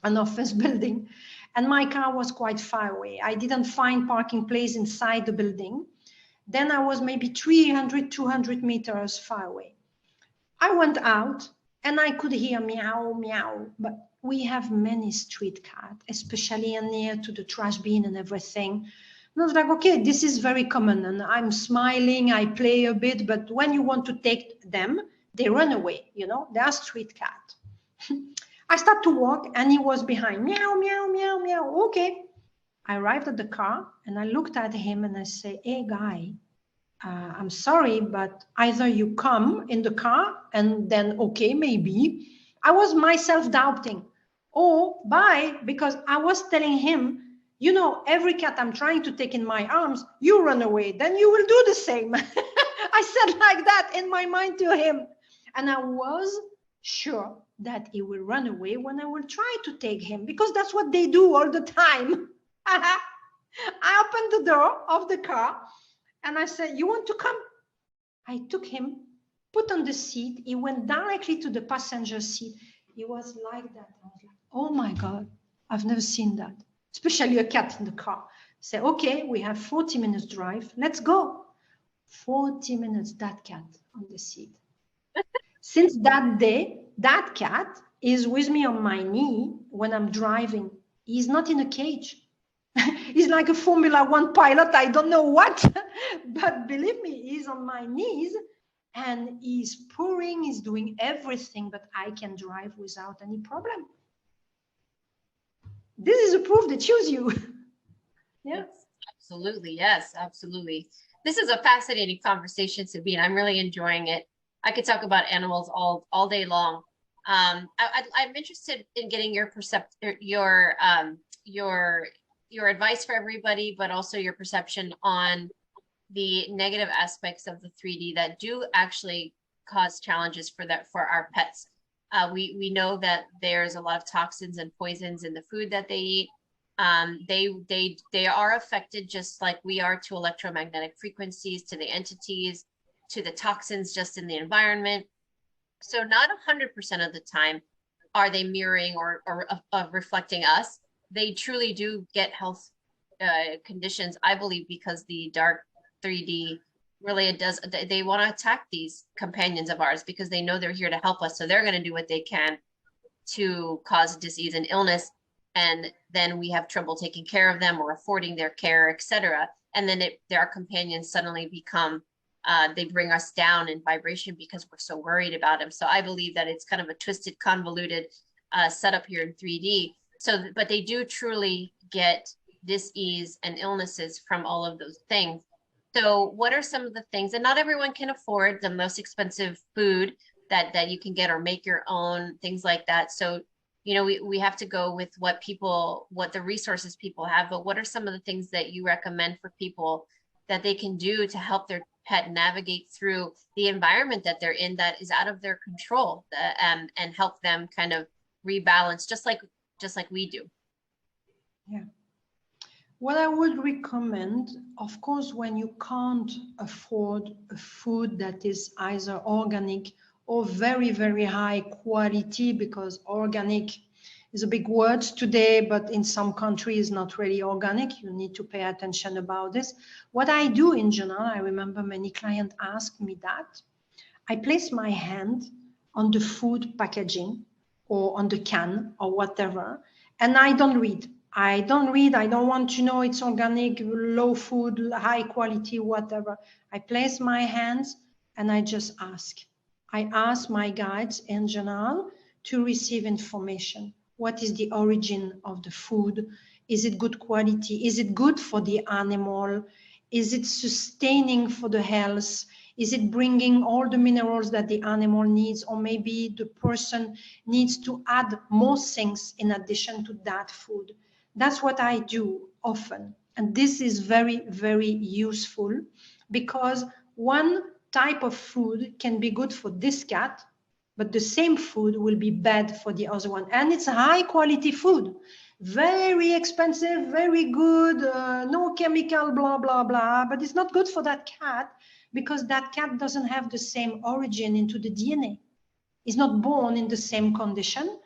an office building, and my car was quite far away. I didn't find parking place inside the building. Then I was maybe 300, 200 meters far away. I went out and I could hear meow, meow, but we have many street cats, especially near to the trash bin and everything. And I was like, okay, this is very common. And I'm smiling, I play a bit, but when you want to take them, they run away, you know, they are street cat. I start to walk and he was behind, meow, meow, meow, meow. Okay. I arrived at the car and I looked at him and I say, hey guy, I'm sorry, but either you come in the car and then, okay, maybe. I was myself doubting. Or bye, because I was telling him, you know, every cat I'm trying to take in my arms, you run away, then you will do the same. I said like that in my mind to him. And I was sure that he will run away when I will try to take him, because that's what they do all the time. I opened the door of the car and I said, you want to come? I took him, put on the seat. He went directly to the passenger seat. He was like that. I was like, oh my God, I've never seen that. Especially a cat in the car. Say, okay, we have 40 minutes drive. Let's go. 40 minutes, that cat on the seat. Since that day, that cat is with me on my knee when I'm driving. He's not in a cage. He's like a Formula One pilot. I don't know what, but believe me, he's on my knees and he's purring, he's doing everything, but I can drive without any problem. This is a proof they choose you. Yeah. yes, absolutely. Yes, absolutely. This is a fascinating conversation, Sabine. I'm really enjoying it. I could talk about animals all day long. I'm interested in getting your advice for everybody, but also your perception on the negative aspects of the 3D that do actually cause challenges for our pets. We know that there's a lot of toxins and poisons in the food that they eat. They are affected just like we are to electromagnetic frequencies, to the entities, to the toxins just in the environment. So not 100% of the time are they mirroring or reflecting us. They truly do get health conditions, I believe, because the dark 3D really they want to attack these companions of ours because they know they're here to help us. So they're going to do what they can to cause disease and illness and then we have trouble taking care of them or affording their care, etc. And then their companions suddenly become, they bring us down in vibration because we're so worried about them. So I believe that it's kind of a twisted, convoluted setup here in 3D. So, but they do truly get dis-ease and illnesses from all of those things. So what are some of the things, and not everyone can afford the most expensive food that you can get or make your own, things like that. So, you know, we have to go with what the resources people have, but what are some of the things that you recommend for people that they can do to help their pet navigate through the environment that they're in that is out of their control, and help them kind of rebalance just like we do? Yeah. What I would recommend, of course, when you can't afford a food that is either organic or very, very high quality, because organic is a big word today, but in some countries not really organic. You need to pay attention about this. What I do in general, I remember many clients ask me that. I place my hand on the food packaging or on the can or whatever, and I don't read. I don't want to know it's organic, low food, high quality, whatever. I place my hands and I just ask. I ask my guides in general to receive information. What is the origin of the food? Is it good quality? Is it good for the animal? Is it sustaining for the health? Is it bringing all the minerals that the animal needs? Or maybe the person needs to add more things in addition to that food. That's what I do often. And this is very, very useful, because one type of food can be good for this cat, but the same food will be bad for the other one. And it's high quality food, very expensive, very good, no chemical, blah, blah, blah. But it's not good for that cat, because that cat doesn't have the same origin into the DNA. Is not born in the same condition,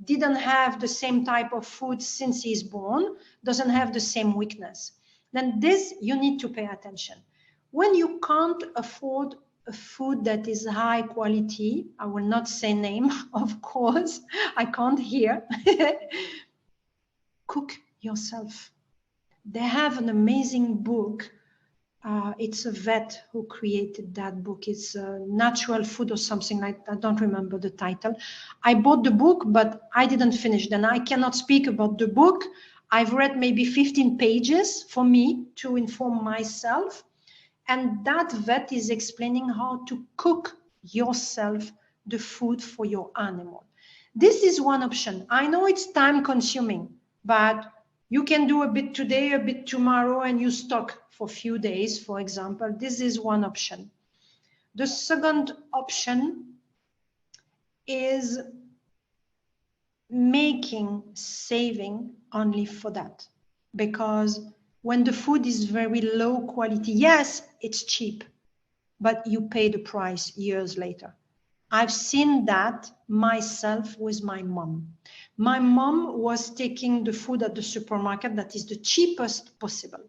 didn't have the same type of food since he's born, doesn't have the same weakness. Then this, you need to pay attention. When you can't afford a food that is high quality, I will not say name, of course, I can't hear, cook yourself. They have an amazing book. It's a vet who created that book. It's Natural Food or something like that. I don't remember the title. I bought the book, but I didn't finish. Then I cannot speak about the book. I've read maybe 15 pages for me to inform myself. And that vet is explaining how to cook yourself the food for your animal. This is one option. I know it's time consuming, but you can do a bit today, a bit tomorrow, and you stock for a few days, for example. This is one option. The second option is making saving only for that. Because when the food is very low quality, yes, it's cheap, but you pay the price years later. I've seen that myself with my mom. My mom was taking the food at the supermarket that is the cheapest possible.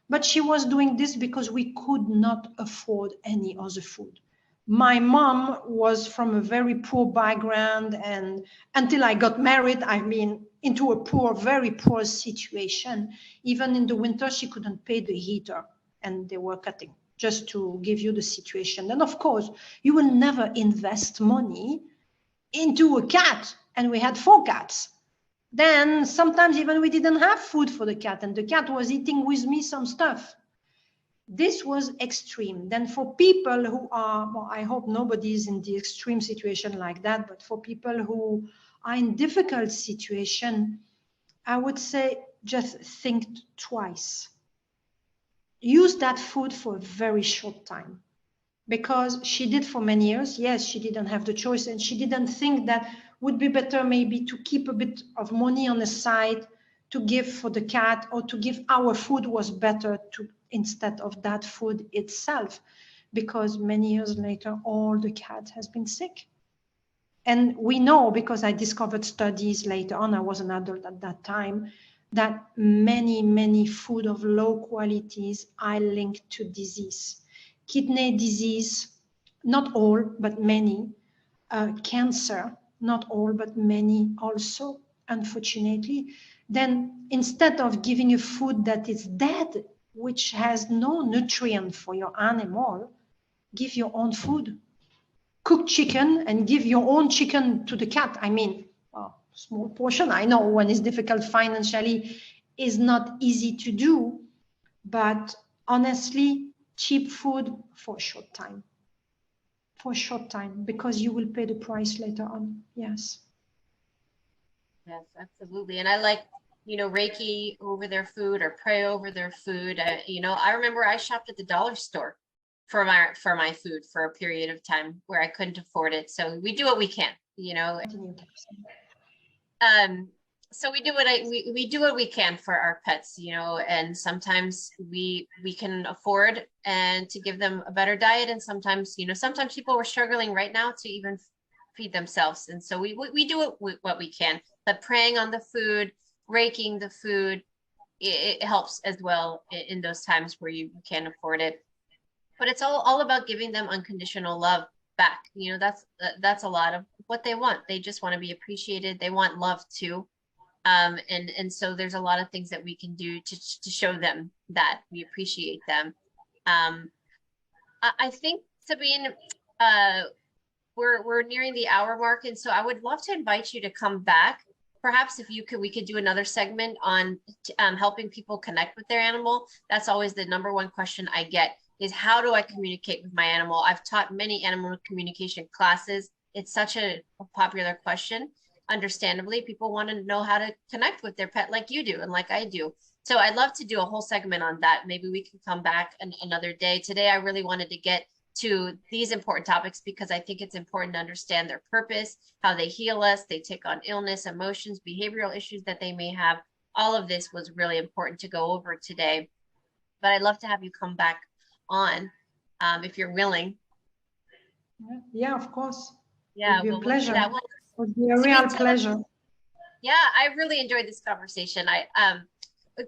But she was doing this because we could not afford any other food. My mom was from a very poor background, and until I got married, I mean, into a poor, very poor situation. Even in the winter, she couldn't pay the heater, and they were cutting, just to give you the situation. And of course, you will never invest money into a cat. And we had 4 cats. Then sometimes even we didn't have food for the cat, and the cat was eating with me some stuff. This was extreme. Then for people who are, well, I hope nobody is in the extreme situation like that, but for people who are in difficult situation, I would say just think twice. Use that food for a very short time, because she did for many years. Yes, she didn't have the choice, and she didn't think that would be better maybe to keep a bit of money on the side to give for the cat, or to give our food was better to instead of that food itself, because many years later all the cat has been sick. And we know, because I discovered studies later on, I was an adult at that time, that many food of low qualities are linked to disease. Kidney disease, not all, but many. Cancer, not all, but many also, unfortunately. then instead of giving you food that is dead, which has no nutrient for your animal, give your own food. Cook chicken and give your own chicken to the cat. I mean, small portion. I know when it's difficult financially, is not easy to do, but honestly, cheap food for a short time. For a short time, because you will pay the price later on. Yes. Yes, absolutely. And I like, Reiki over their food or pray over their food. I remember I shopped at the dollar store for my food for a period of time where I couldn't afford it. So we do what we can, so we do we do what we can for our pets, and sometimes we can afford and to give them a better diet. And sometimes, sometimes people were struggling right now to even feed themselves. And so we do what we can, but praying on the food, raking the food, it helps as well in those times where you can't afford it. But it's all about giving them unconditional love back. That's a lot of what they want. They just want to be appreciated. They want love too. And so there's a lot of things that we can do to show them that we appreciate them. I think, Sabine, we're nearing the hour mark, and so I would love to invite you to come back. Perhaps if you could, we could do another segment on helping people connect with their animal. That's always the number one question I get, is how do I communicate with my animal? I've taught many animal communication classes. It's such a popular question. Understandably, people want to know how to connect with their pet like you do and like I do. So I'd love to do a whole segment on that. Maybe we can come back another day. Today, I really wanted to get to these important topics because I think it's important to understand their purpose, how they heal us, they take on illness, emotions, behavioral issues that they may have. All of this was really important to go over today. But I'd love to have you come back on if you're willing. Yeah, of course. Yeah, it would be a pleasure. It would be a real pleasure. Yeah, I really enjoyed this conversation.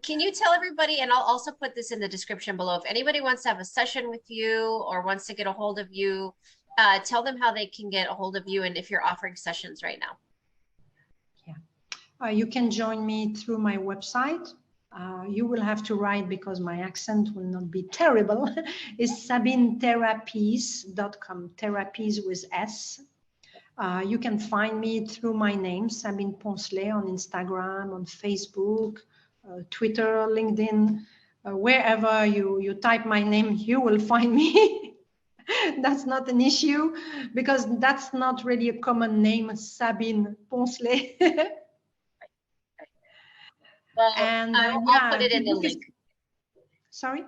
Can you tell everybody, and I'll also put this in the description below, if anybody wants to have a session with you or wants to get a hold of you, tell them how they can get a hold of you and if you're offering sessions right now. Yeah, you can join me through my website. You will have to write because my accent will not be terrible. It's sabinetherapies.com, therapies with S. You can find me through my name, Sabine Poncelet, on Instagram, on Facebook, Twitter, LinkedIn, wherever you type my name, you will find me. That's not an issue because that's not really a common name, Sabine Poncelet. Well, and I'll put it in the link. Sorry?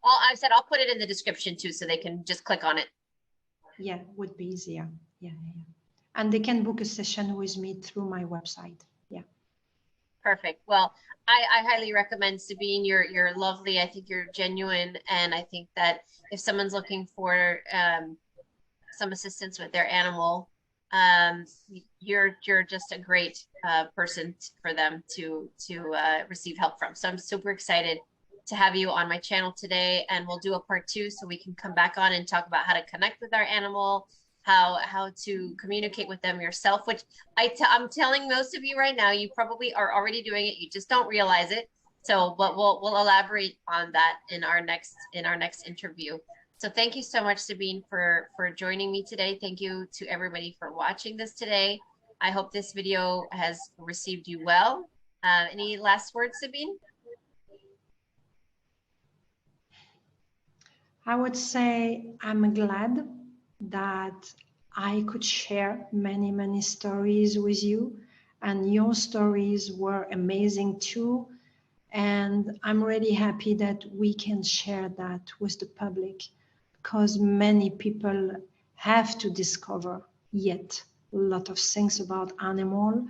I said I'll put it in the description too, so they can just click on it. Yeah, would be easier. Yeah. And they can book a session with me through my website. Yeah. Perfect. Well, I highly recommend, Sabine. You're lovely. I think you're genuine, and I think that if someone's looking for some assistance with their animal, you're just a great person for them to receive help from. So I'm super excited to have you on my channel today, and we'll do a part 2 so we can come back on and talk about how to connect with our animal, how to communicate with them yourself, which I'm telling most of you right now, you probably are already doing it. You just don't realize it. So, but we'll elaborate on that in our next interview. So thank you so much, Sabine, for joining me today. Thank you to everybody for watching this today. I hope this video has received you well. Any last words, Sabine? I would say I'm glad that I could share many stories with you, and your stories were amazing too. And I'm really happy that we can share that with the public, because many people have to discover yet a lot of things about animal.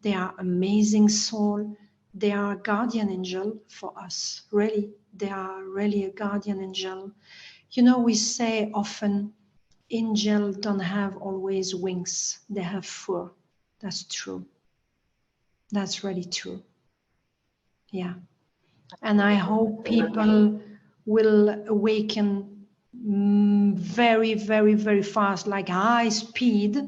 They are amazing soul. They are a guardian angel for us. Really, they are really a guardian angel. You know, we say often, angels don't have always wings. They have fur. That's true. That's really true. Yeah. And I hope people will awaken very fast, like high speed,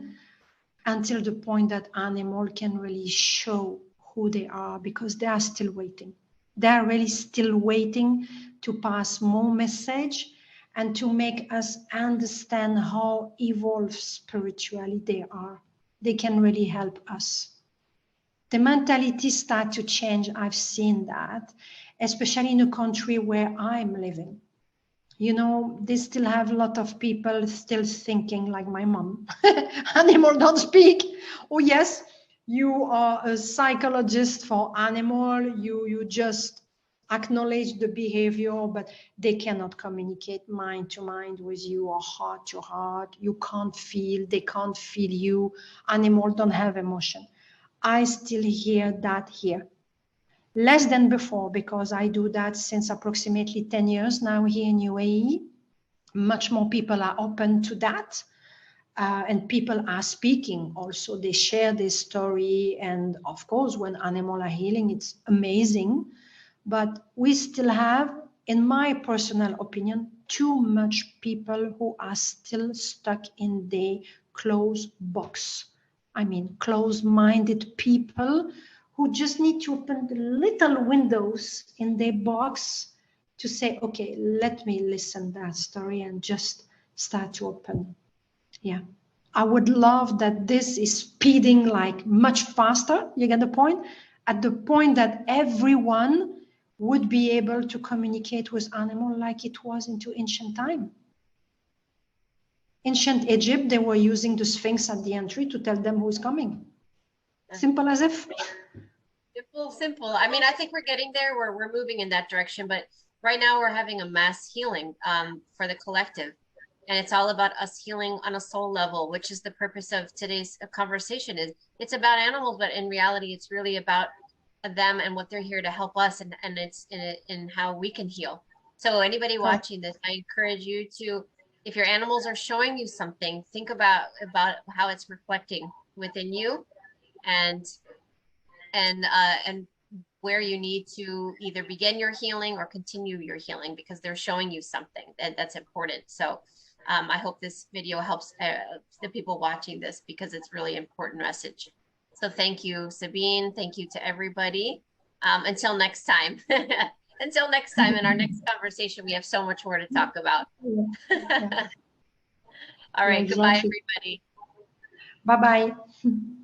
until the point that animal can really show who they are, because they are still waiting. They are really still waiting to pass more message and to make us understand how evolved spiritually they are. They can really help us. The mentality start to change. I've seen that, especially in a country where I'm living. You know, they still have a lot of people still thinking like my mom. Animal don't speak. Oh yes, you are a psychologist for animal. You just acknowledge the behavior, but they cannot communicate mind to mind with you or heart to heart. You can't feel, they can't feel you. Animal don't have emotion. I still hear that here. Less than before, because I do that since approximately 10 years now here in UAE. Much more people are open to that. And people are speaking also. They share this story. And of course, when animals are healing, it's amazing. But we still have, in my personal opinion, too much people who are still stuck in their closed box. I mean, closed-minded people who just need to open the little windows in their box to say, okay, let me listen that story and just start to open. Yeah. I would love that this is speeding like much faster. You get the point? At the point that everyone would be able to communicate with animal like it was into ancient time. Ancient Egypt, they were using the Sphinx at the entry to tell them who's coming. Simple as if. Simple. I mean, I think we're getting there. We're moving in that direction, but right now we're having a mass healing for the collective. And it's all about us healing on a soul level, which is the purpose of today's conversation. Is it's about animals, but in reality, it's really about them and what they're here to help us, and it's in how we can heal. So anybody watching this, I encourage you to, if your animals are showing you something, think about how it's reflecting within you, and and where you need to either begin your healing or continue your healing, because they're showing you something that's important. So I hope this video helps the people watching this, because it's really important message. So thank you, Sabine. Thank you to everybody. Until next time. Until next time, in our next conversation, we have so much more to talk about. Yeah. All right. Yeah, Goodbye, exactly. everybody. Bye-bye.